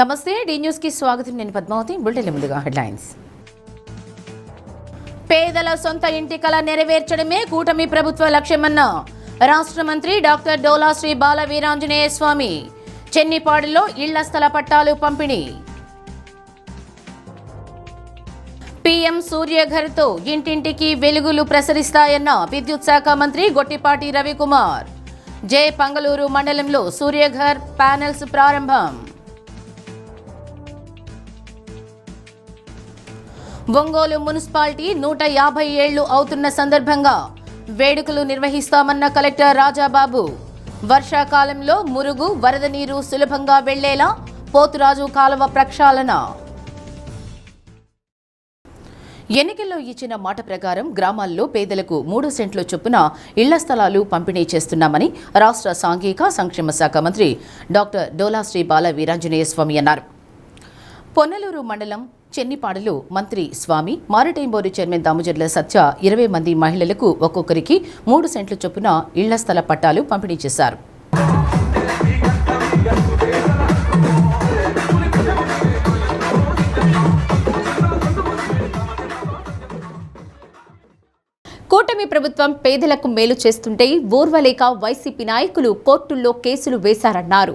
నమస్తే D news కి స్వాగతం. నేను పద్మావతి. బులెటిన్ ముందుగా హెడ్లైన్స్. పేదల సొంత ఇంటి కల నెరవేర్చడమే కూటమి ప్రభుత్వ లక్ష్యమన్న రాష్ట్ర మంత్రి డాక్టర్ డోలా శ్రీ బాల వీరాంజనేయ స్వామి. చెన్నిపాడులో ఇళ్ల స్థల పట్టాలు పంపిణీ. పీఎం సూర్యఘర్తో ఇంటింటికి వెలుగులు ప్రసరిస్తాయన్న విద్యుత్ శాఖ మంత్రి గొట్టిపాటి రవికుమార్. జే పంగళూరు మండలంలో సూర్యఘర్ ప్యానెల్స్ ప్రారంభం. ఒంగోలు మున్సిపాలిటీ 150 ఏళ్లు అవుతున్న సందర్భంగా వేడుకలు నిర్వహిస్తామన్న కలెక్టర్ రాజాబాబు. వర్షాకాలంలో మురుగు వరద నీరు సులభంగా వెళ్లేలా పోతురాజు కాలువ ప్రక్షాళన. ఎన్నికల్లో ఇచ్చిన మాట ప్రకారం గ్రామాల్లో పేదలకు 3 సెంట్ల చొప్పున ఇళ్ల స్థలాలు పంపిణీ చేస్తున్నామని రాష్ట్ర సాంఘిక సంక్షేమ శాఖ మంత్రి డాక్టర్ డోలా శ్రీ బాల వీరాంజనేయ స్వామి అన్నారు. పొన్నలూరు మండలం చెన్నిపాడులో మంత్రి స్వామి, మారిటైమ్ బోర్డు చైర్మన్ దామోజర్ల సత్య 20 మంది మహిళలకు ఒక్కొక్కరికి 3 సెంట్ల చొప్పున ఇళ్ల స్థల పట్టాలు పంపిణీ చేశారు. కూటమి ప్రభుత్వం పేదలకు మేలు చేస్తుంటే ఓర్వలేక వైసీపీ నాయకులు కోర్టుల్లో కేసులు వేశారన్నారు.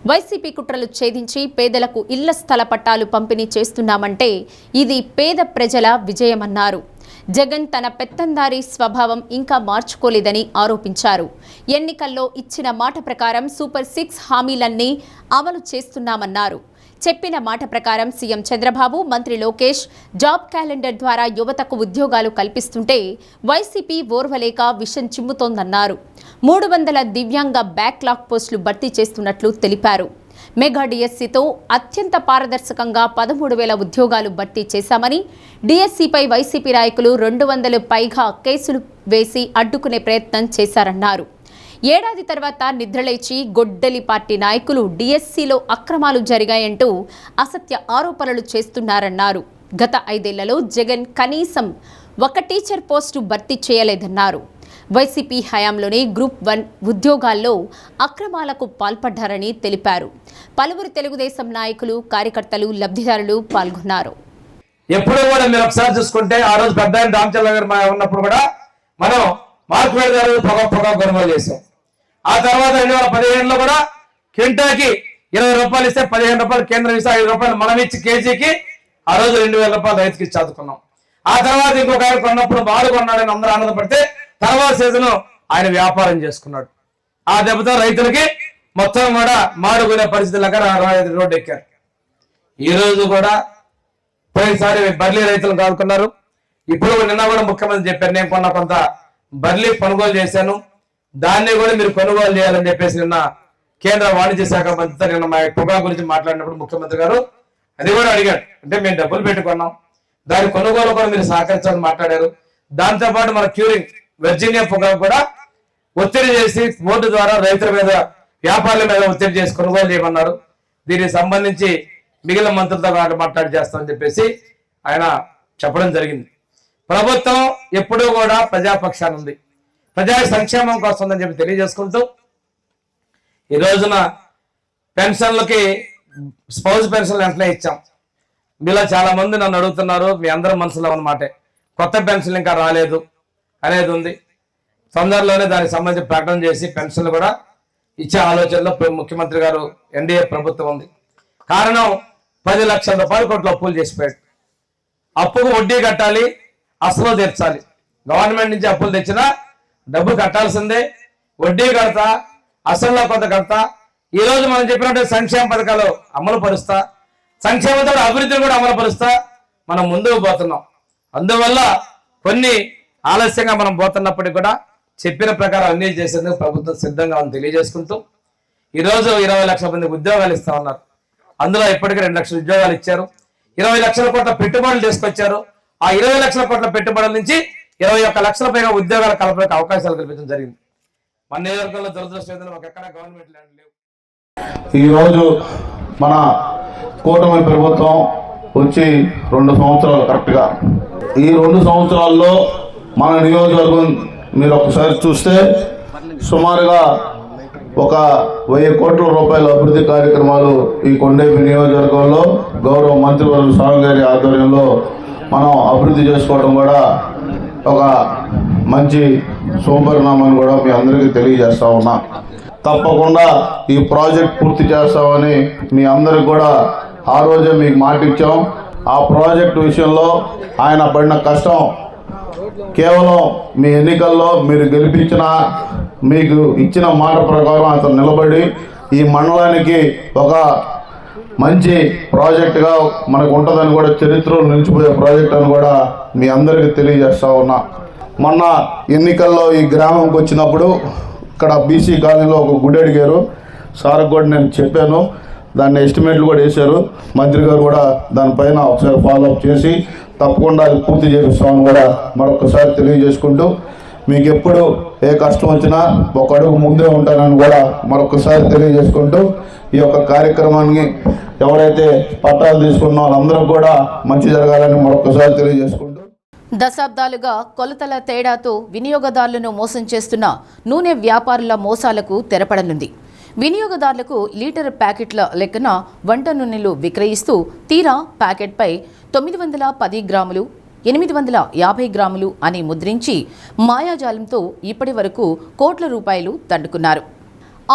వైసీపీ కుట్రలు ఛేదించి పేదలకు ఇళ్ల స్థల పట్టాలు పంపిణీ చేస్తున్నామంటే ఇది పేద ప్రజల విజయమన్నారు. జగన్ తన పెత్తందారీ స్వభావం ఇంకా మార్చుకోలేదని ఆరోపించారు. ఎన్నికల్లో ఇచ్చిన మాట ప్రకారం సూపర్ 6 హామీలన్నీ అమలు చేస్తున్నామన్నారు. చెప్పిన మాట ప్రకారం సీఎం చంద్రబాబు, మంత్రి లోకేష్ జాబ్ క్యాలెండర్ ద్వారా యువతకు ఉద్యోగాలు కల్పిస్తుంటే వైసీపీ ఓర్వలేక విషం చిమ్ముతోందన్నారు. 300 దివ్యాంగ బ్యాక్లాగ్ పోస్టులు భర్తీ చేస్తున్నట్లు తెలిపారు. మెగా డిఎస్సితో అత్యంత పారదర్శకంగా 13,000 ఉద్యోగాలు భర్తీ చేశామని, డిఎస్సిపై వైసీపీ నాయకులు 200 పైగా కేసులు వేసి అడ్డుకునే ప్రయత్నం చేశారన్నారు. ఏడాది తర్వాత నిద్రలేచి గొడ్డలి పార్టీ నాయకులు డిఎస్సిలో అక్రమాలు జరిగాయంటూ అసత్య ఆరోపణలు చేస్తున్నారన్నారు. గత 5 ఏళ్లలో జగన్ కనీసం 1 టీచర్ పోస్టు భర్తీ చేయలేదన్నారు. వైసీపీ హయాంలోనే గ్రూప్ 1 ఉద్యోగాల్లో అక్రమాలకు పాల్పడ్డారని తెలిపారు. పలువురు తెలుగుదేశం నాయకులు, కార్యకర్తలు, లబ్ధిదారులు పాల్గొన్నారు. ఎప్పుడు కూడా మీరు ఒకసారి చూసుకుంటే ఆ రోజు పెద్ద రామచంద్ర గారు ఉన్నప్పుడు కూడా మనం మార్కెట్ ధరలు పొగ కొనుగోలు చేసాం. ఆ తర్వాత 2015లో కూడా క్వింటాకి 20 రూపాయలు ఇస్తే 15 రూపాయలు కేంద్రం ఇస్తే 5 రూపాయలు మనం ఇచ్చి కేజీకి ఆ రోజు 2,000 రూపాయలు రైతుకి ఇచ్చి చదువుకున్నాం. ఆ తర్వాత ఇంకొక ఆయన కొన్నప్పుడు బాగా కొన్నాడని అందరూ ఆనందపడితే తర్వాత సీజన్ ఆయన వ్యాపారం చేసుకున్నాడు. ఆ దెబ్బతో రైతులకి మొత్తం కూడా మాడుకునే పరిస్థితులగా రోడ్డు ఎక్కారు. ఈ రోజు కూడా పోయినసారి బర్లీ రైతులను కాదుకున్నారు. ఇప్పుడు నిన్న కూడా ముఖ్యమంత్రి చెప్పారు, నేను కొన్న కొంత బర్లీ కొనుగోలు చేశాను, దాన్ని కూడా మీరు కొనుగోలు చేయాలని చెప్పేసి నిన్న కేంద్ర వాణిజ్య శాఖ మంత్రితో నిన్న మా పొగాకు గురించి మాట్లాడినప్పుడు ముఖ్యమంత్రి గారు అది కూడా అడిగాడు. అంటే మేము డబ్బులు పెట్టుకున్నాం, దాని కొనుగోలు కూడా మీరు సహకరించాలని మాట్లాడారు. దాంతోపాటు మన క్యూరింగ్ వర్జీనియా పొగాకు కూడా ఒత్తిడి చేసి బోర్డు ద్వారా రైతుల మీద, వ్యాపారుల మీద ఒత్తిడి చేసి కొనుగోలు చేయమన్నారు. దీనికి సంబంధించి మిగిలిన మంత్రులతో మాట్లాడి చేస్తామని చెప్పేసి ఆయన చెప్పడం జరిగింది. ప్రభుత్వం ఎప్పుడూ కూడా ప్రజాపక్షాన్ని ఉంది, ప్రజా సంక్షేమం కోసం ఉందని చెప్పి తెలియజేసుకుంటూ ఈ రోజున పెన్షన్లకి స్పౌజ్ పెన్షన్లు వెంటనే ఇచ్చాం. మీలో చాలా మంది నన్ను అడుగుతున్నారు, మీ అందరి మనసులో ఉన్నమాటే కొత్త పెన్షన్లు ఇంకా రాలేదు అనేది ఉంది. తొందరలోనే దానికి సంబంధించి ప్రకటన చేసి పెన్షన్లు కూడా ఇచ్చే ఆలోచనలో ముఖ్యమంత్రి గారు ఎన్డీఏ ప్రభుత్వం ఉంది. కారణం 10 లక్షల రూపాయల కోట్ల అప్పులు చేసిపోయాడు. అప్పుకు వడ్డీ కట్టాలి, అసలు తీర్చాలి. గవర్నమెంట్ నుంచి అప్పులు తెచ్చినా డబ్బు కట్టాల్సిందే, వడ్డీ కడతా, అసలులో కొంత కడతా. ఈ రోజు మనం చెప్పినట్టు సంక్షేమ పథకాలు అమలు పరుస్తా, సంక్షేమంతో అభివృద్ధిని కూడా అమలు పరుస్తా మనం ముందుకు పోతున్నాం. అందువల్ల కొన్ని ఆలస్యంగా మనం పోతున్నప్పటికీ కూడా చెప్పిన ప్రకారం అన్ని చేసేందుకు ప్రభుత్వం సిద్ధంగా ఉంది తెలియజేసుకుంటూ ఈరోజు 20 లక్షల మందికి ఉద్యోగాలు ఇస్తా ఉన్నారు. అందులో ఇప్పటికే 2 లక్షల ఉద్యోగాలు ఇచ్చారు. 20 లక్షల కోట్ల పెట్టుబడులు తీసుకొచ్చారు. ఆ 20 లక్షల కోట్ల పెట్టుబడుల నుంచి 21 లక్షల పైగా ఉద్యోగాల కల్పనకు అవకాశాలు కల్పించడం జరిగింది. మన నియోజకవర్గంలో దురదృష్టం ఒక ఎక్కడ గవర్నమెంట్ ల్యాండ్ లేవు. ఈరోజు మన కూటమి ప్రభుత్వం వచ్చి 2 సంవత్సరాలు కరెక్ట్గా. ఈ 2 సంవత్సరాల్లో మన నియోజకవర్గం మీరు ఒకసారి చూస్తే సుమారుగా ఒక 1000 కోట్ల రూపాయల అభివృద్ధి కార్యక్రమాలు ఈ కొండేపి నియోజకవర్గంలో గౌరవ మంత్రివర్యులు స్వామి గారి ఆధ్వర్యంలో మనం అభివృద్ధి చేసుకోవడం కూడా ఒక మంచి శుభపరిణామాన్ని కూడా మీ అందరికీ తెలియజేస్తా ఉన్నా. తప్పకుండా ఈ ప్రాజెక్ట్ పూర్తి చేస్తామని మీ అందరికి కూడా ఆ రోజే మీకు మాట ఇచ్చాం. ఆ ప్రాజెక్ట్ విషయంలో ఆయన పడిన కష్టం కేవలం మీ ఎన్నికల్లో మీరు గెలిపించిన మీకు ఇచ్చిన మాట ప్రకారం అతను నిలబడి ఈ మండలానికి ఒక మంచి ప్రాజెక్టుగా మనకు ఉంటుందని కూడా చరిత్రలో నిలిచిపోయే ప్రాజెక్ట్ అని కూడా మీ అందరికీ తెలియజేస్తా ఉన్నా. మొన్న ఎన్నికల్లో ఈ గ్రామంకి వచ్చినప్పుడు ఇక్కడ బీసీ కాలనీలో ఒక గుడి అడిగారు. సార్ కూడా నేను చెప్పాను, దాన్ని ఎస్టిమేట్లు కూడా వేశారు. మంత్రి గారు కూడా దానిపైన ఒకసారి ఫాలోఅప్ చేసి తప్పకుండా అది పూర్తి చేపిస్తామని కూడా మరొకసారి తెలియజేసుకుంటూ, మీకు ఎప్పుడు ఏ కష్టం వచ్చినా ఒక అడుగు ముందే ఉంటానని కూడా మరొకసారి తెలియజేసుకుంటూ, ఈ యొక్క కార్యక్రమాన్ని ఎవరైతే పట్టాలు తీసుకున్న వాళ్ళందరూ కూడా మంచి జరగాలని మరొకసారి తెలియజేసుకుంటూ, దశాబ్దాలుగా కొలతల తేడాతో వినియోగదారులను మోసం చేస్తున్న నూనె వ్యాపారుల మోసాలకు తెరపడనుంది. వినియోగదారులకు లీటర్ ప్యాకెట్ల లెక్కన వంట నూనెలు విక్రయిస్తూ తీరా ప్యాకెట్పై 910 గ్రాములు 850 గ్రాములు అని ముద్రించి మాయాజాలంతో ఇప్పటి వరకు కోట్ల రూపాయలు దండుకున్నారు.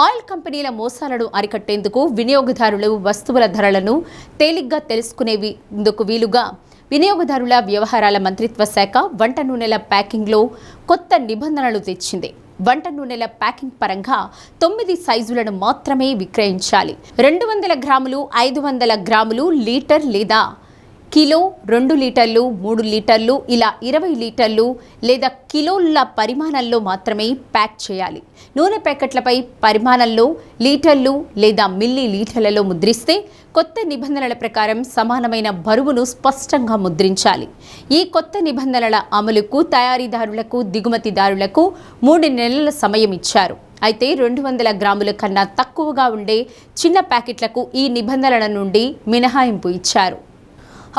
ఆయిల్ కంపెనీల మోసాలను అరికట్టేందుకు వినియోగదారులు వస్తువుల ధరలను తేలిగ్గా తెలుసుకునేందుకు వీలుగా వినియోగదారుల వ్యవహారాల మంత్రిత్వ శాఖ వంట నూనెల ప్యాకింగ్లో కొత్త నిబంధనలు తెచ్చింది. వంట నూనెల ప్యాకింగ్ పరంగా 9 సైజులను మాత్రమే విక్రయించాలి. 200 గ్రాములు, 500 గ్రాములు, లీటర్ లేదా కిలో, 2 లీటర్లు, 3 లీటర్లు, ఇలా 20 లీటర్లు లేదా కిలోల పరిమాణంలో మాత్రమే ప్యాక్ చేయాలి. నూనె ప్యాకెట్లపై పరిమాణంలో లీటర్లు లేదా మిల్లీ లీటర్లలో ముద్రిస్తే కొత్త నిబంధనల ప్రకారం సమానమైన బరువును స్పష్టంగా ముద్రించాలి. ఈ కొత్త నిబంధనల అమలుకు తయారీదారులకు, దిగుమతిదారులకు 3 నెలల సమయం ఇచ్చారు. అయితే 200 గ్రాముల కన్నా తక్కువగా ఉండే చిన్న ప్యాకెట్లకు ఈ నిబంధనల నుండి మినహాయింపు ఇచ్చారు.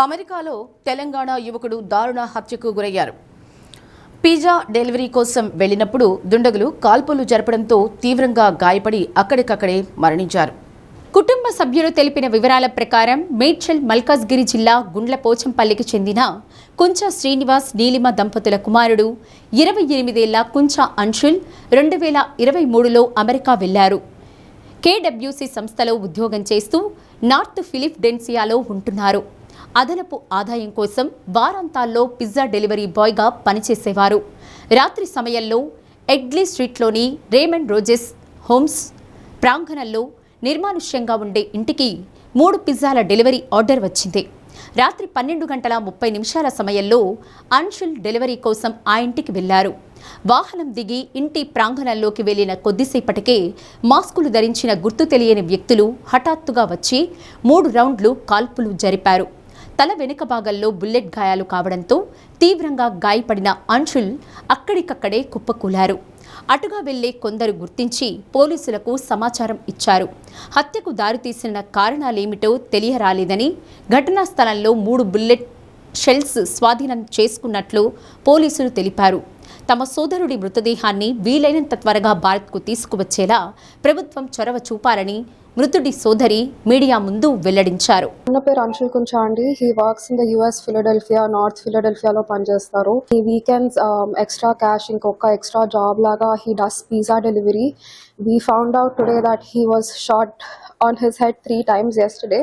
అమెరికాలో తెలంగాణ యువకుడు దారుణ హత్యకు గురయ్యారు. పిజ్జా డెలివరీ కోసం వెళ్లినప్పుడు దుండగులు కాల్పులు జరపడంతో తీవ్రంగా గాయపడి అక్కడికక్కడే మరణించారు. కుటుంబ సభ్యులు తెలిపిన వివరాల ప్రకారం మేడ్చల్ మల్కాజ్గిరి జిల్లా గుండ్లపోచంపల్లికి చెందిన కుంచా శ్రీనివాస్, నీలిమ దంపతుల కుమారుడు 28 ఏళ్ల కుంచా అంశుల్ 2023లో అమెరికా వెళ్లారు. KWC సంస్థలో ఉద్యోగం చేస్తూ నార్త్ ఫిలిడెల్ఫియాలో ఉంటున్నారు. అదనపు ఆదాయం కోసం వారాంతాల్లో పిజ్జా డెలివరీ బాయ్గా పనిచేసేవారు. రాత్రి సమయంలో ఎగ్లీ స్ట్రీట్లోని రేమండ్ రోజెస్ హోమ్స్ ప్రాంగణంలో నిర్మానుష్యంగా ఉండే ఇంటికి 3 పిజ్జాల డెలివరీ ఆర్డర్ వచ్చింది. రాత్రి 12:30 సమయంలో అంశుల్ డెలివరీ కోసం ఆ ఇంటికి వెళ్లారు. వాహనం దిగి ఇంటి ప్రాంగణంలోకి వెళ్లిన కొద్దిసేపటికే మాస్కులు ధరించిన గుర్తు తెలియని వ్యక్తులు హఠాత్తుగా వచ్చి 3 రౌండ్లు కాల్పులు జరిపారు. తల వెనుక భాగంలో బుల్లెట్ గాయాలు కావడంతో తీవ్రంగా గాయపడిన అంశుల్ అక్కడికక్కడే కుప్పకూలారు. అటుగా వెళ్లే కొందరు గుర్తించి పోలీసులకు సమాచారం ఇచ్చారు. హత్యకు దారితీసిన కారణాలేమిటో తెలియరాలేదని, ఘటనా స్థలంలో 3 బుల్లెట్ షెల్స్ స్వాధీనం చేసుకున్నట్లు పోలీసులు తెలిపారు. తమ సోదరుడి మృతదేహాన్ని వీలైనంత త్వరగా భారత్కు తీసుకువచ్చేలా ప్రభుత్వం చొరవ చూపాలని మృతుడి సోదరి మీడియా ముందు వెల్లడించారు. నా పేరు అంశుల్ కుంచా అండి. He works in the US Philadelphia, north ఫిలడెల్ఫియాలో పనిచేస్తారు. ఈ వీకెండ్స్ ఎక్స్ట్రా క్యాష్, ఇంకొక ఎక్స్ట్రా జాబ్ లాగా he does pizza delivery. We found out today that he was shot on his head 3 times yesterday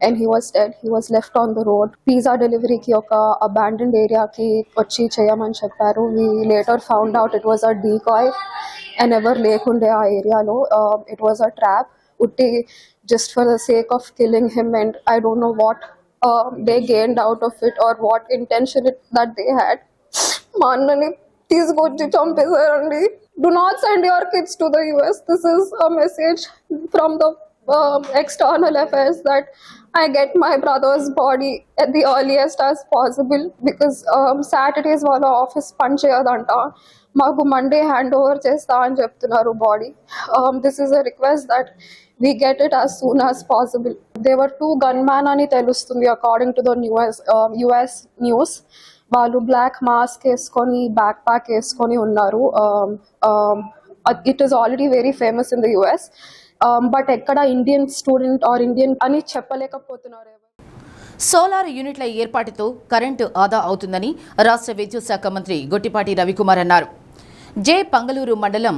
and he was dead. He was left on the road. Pizza delivery ki oka abandoned area ki vachi cheyamani chepparu. We later found out it was a decoy and ever lekunde aa area lo. It was a trap. Utti just for the sake of killing him, and I don't know what they gained out of it or what intention that they had. Ma annani తీసుకొచ్చి చంపేశారండి. Do not send your kids to the US. This is a message from the external affairs that I get my brother's body at the earliest as possible because Saturdays వాళ్ళ office పని చేయదంట. మాకు Monday hand over చేస్తా అని చెప్తున్నారు body. This is a request that we get it as soon as possible. There were 2 gunmen అని తెలుస్తుంది according to the US news. వాళ్ళు black mask వేసుకొని బ్యాక్ ప్యాక్ వేసుకొని ఉన్నారు. It is already very famous in the US. But ekkada Indian student or Indian ani cheppalekapothunaru. Solar యూనిట్ల ఏర్పాటుతో current ఆదా అవుతుందని రాష్ట్ర విద్యుత్ శాఖ మంత్రి గొట్టిపాటి రవికుమార్ అన్నారు. జే పంగళూరు మండలం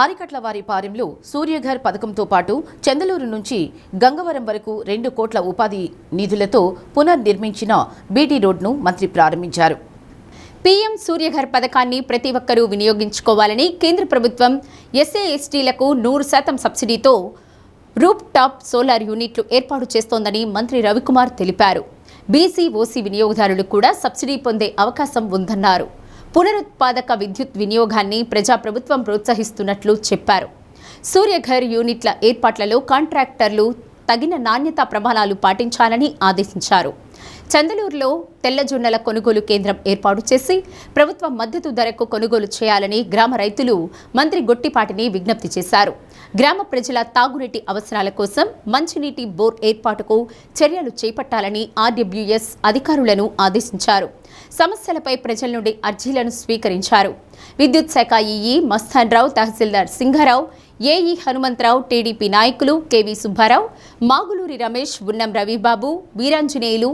ఆరికట్లవారి పాలెంలో సూర్యఘర్ పథకంతో పాటు చందలూరు నుంచి గంగవరం వరకు 2 కోట్ల ఉపాధి నిధులతో పునర్నిర్మించిన బీటీ రోడ్ను మంత్రి ప్రారంభించారు. పీఎం సూర్యఘర్ పథకాన్ని ప్రతి ఒక్కరూ వినియోగించుకోవాలని కేంద్ర ప్రభుత్వం ఎస్సీ/ఎస్టీలకు 100% సబ్సిడీతో రూప్ టాప్ సోలార్ యూనిట్లు ఏర్పాటు చేస్తోందని మంత్రి రవికుమార్ తెలిపారు. బీసీ/ఓసీ వినియోగదారులు కూడా సబ్సిడీ పొందే అవకాశం ఉందన్నారు. పునరుత్పాదక విద్యుత్ వినియోగాన్ని ప్రజాప్రభుత్వం ప్రోత్సహిస్తున్నట్లు చెప్పారు. సూర్యఘర్ యూనిట్ల ఏర్పాట్లలో కాంట్రాక్టర్లు తగిన నాణ్యతా ప్రమాణాలు పాటించాలని ఆదేశించారు. చందలూరులో తెల్లజొన్నల కొనుగోలు కేంద్రం ఏర్పాటు చేసి ప్రభుత్వ మద్దతు ధరకు కొనుగోలు చేయాలని గ్రామ రైతులు మంత్రి గొట్టిపాటిని విజ్ఞప్తి చేశారు. గ్రామ ప్రజల తాగునీటి అవసరాల కోసం మంచినీటి బోర్ ఏర్పాటుకు చర్యలు చేపట్టాలని ఆర్డబ్ల్యూఎస్ అధికారులను ఆదేశించారు. సమస్యలపై ప్రజల నుండి అర్జీలను స్వీకరించారు. విద్యుత్ శాఖ ఈఈ మస్తాన్రావు, తహసీల్దార్ సింగారావు, ఏఈ హనుమంతరావు, టీడీపీ నాయకులు కేవీ సుబ్బారావు, మాగులూరి రమేష్, ఉన్నం రవిబాబు, వీరాంజనేయులు,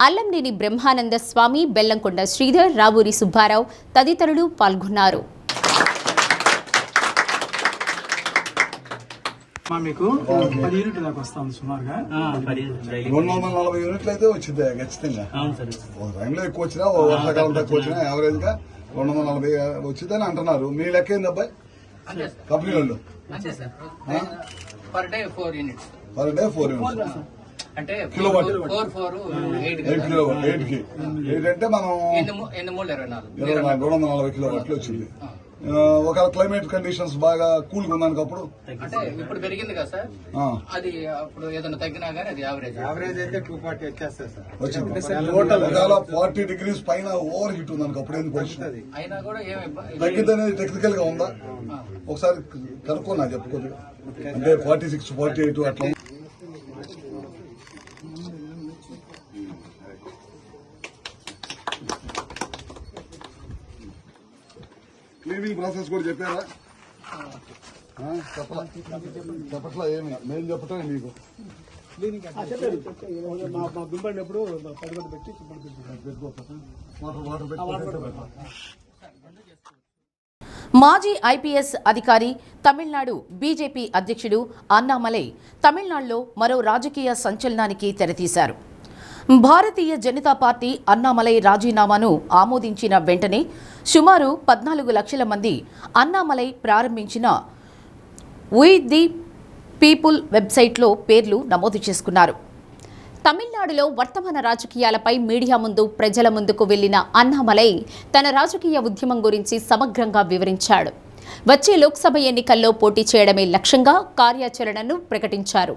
అల్లంనేని బ్రహ్మానంద స్వామి, బెల్లంకొండ శ్రీధర్, రావూరి సుబ్బారావు తదితరులు పాల్గొన్నారు. మీకు 10 యూనిట్లు దాకా వస్తాం సుమారుగా 240 యూనిట్లు అయితే వచ్చింది ఖచ్చితంగా. ఒక టైంలో ఎక్కువ వచ్చినా వర్షాకాలం తక్కువ వచ్చినా యావరేజ్ గా 240 వచ్చిందని అంటున్నారు. మీ లెక్క ఏంది అబ్బాయి కంపెనీ వాళ్ళు? పర్ డే 4 యూనిట్స్ అంటే కిలోవాట్ 8 కిలోవాట్ 8కి 8 అంటే మనం 240 కిలోవాట్లు వచ్చింది. ఒకవేళ క్లైమేట్ కండిషన్స్ బాగా కూల్ గా ఉందానికి అప్పుడు అంటే ఇప్పుడు పెరిగింది కదా సార్, అది అప్పుడు ఏదైనా తగ్గినా గానీ అది యావరేజ్ అయితే 240 వచ్చేస్తుంది సార్. వచ్చింది. ఒకవేళ 40 degrees పైన ఓవర్ హీట్ ఉందానికి అప్పుడు ఏంది పరిస్థితి? అయినా కూడా తగ్గిద్ది అనేది టెక్నికల్ గా ఉందా? ఒకసారి కనుక్కో నాకు చెప్పుకోదు. అంటే 46, 48 అట్లా క్లీనింగ్ ప్రాసెస్ కూడా చెప్పారా? చెప్పట్లా ఏమి మేము చెప్పటమే మీకు. మాజీ ఐపీఎస్ అధికారి, తమిళనాడు బీజేపీ అధ్యక్షుడు అన్నామలై తమిళనాడులో మరో రాజకీయ సంచలనానికి తెరతీశారు. భారతీయ జనతా పార్టీ అన్నామలై రాజీనామాను ఆమోదించిన వెంటనే సుమారు 14 లక్షల మంది అన్నామలై ప్రారంభించిన వి ది పీపుల్ వెబ్సైట్లో పేర్లు నమోదు చేసుకున్నారు. తమిళనాడులో వర్తమాన రాజకీయాలపై మీడియా ముందు ప్రజల ముందుకు వెళ్లిన అన్నామలై తన రాజకీయ ఉద్యమం గురించి సమగ్రంగా వివరించాడు. వచ్చే లోక్సభ ఎన్నికల్లో పోటీ చేయడమే లక్ష్యంగా కార్యాచరణను ప్రకటించారు.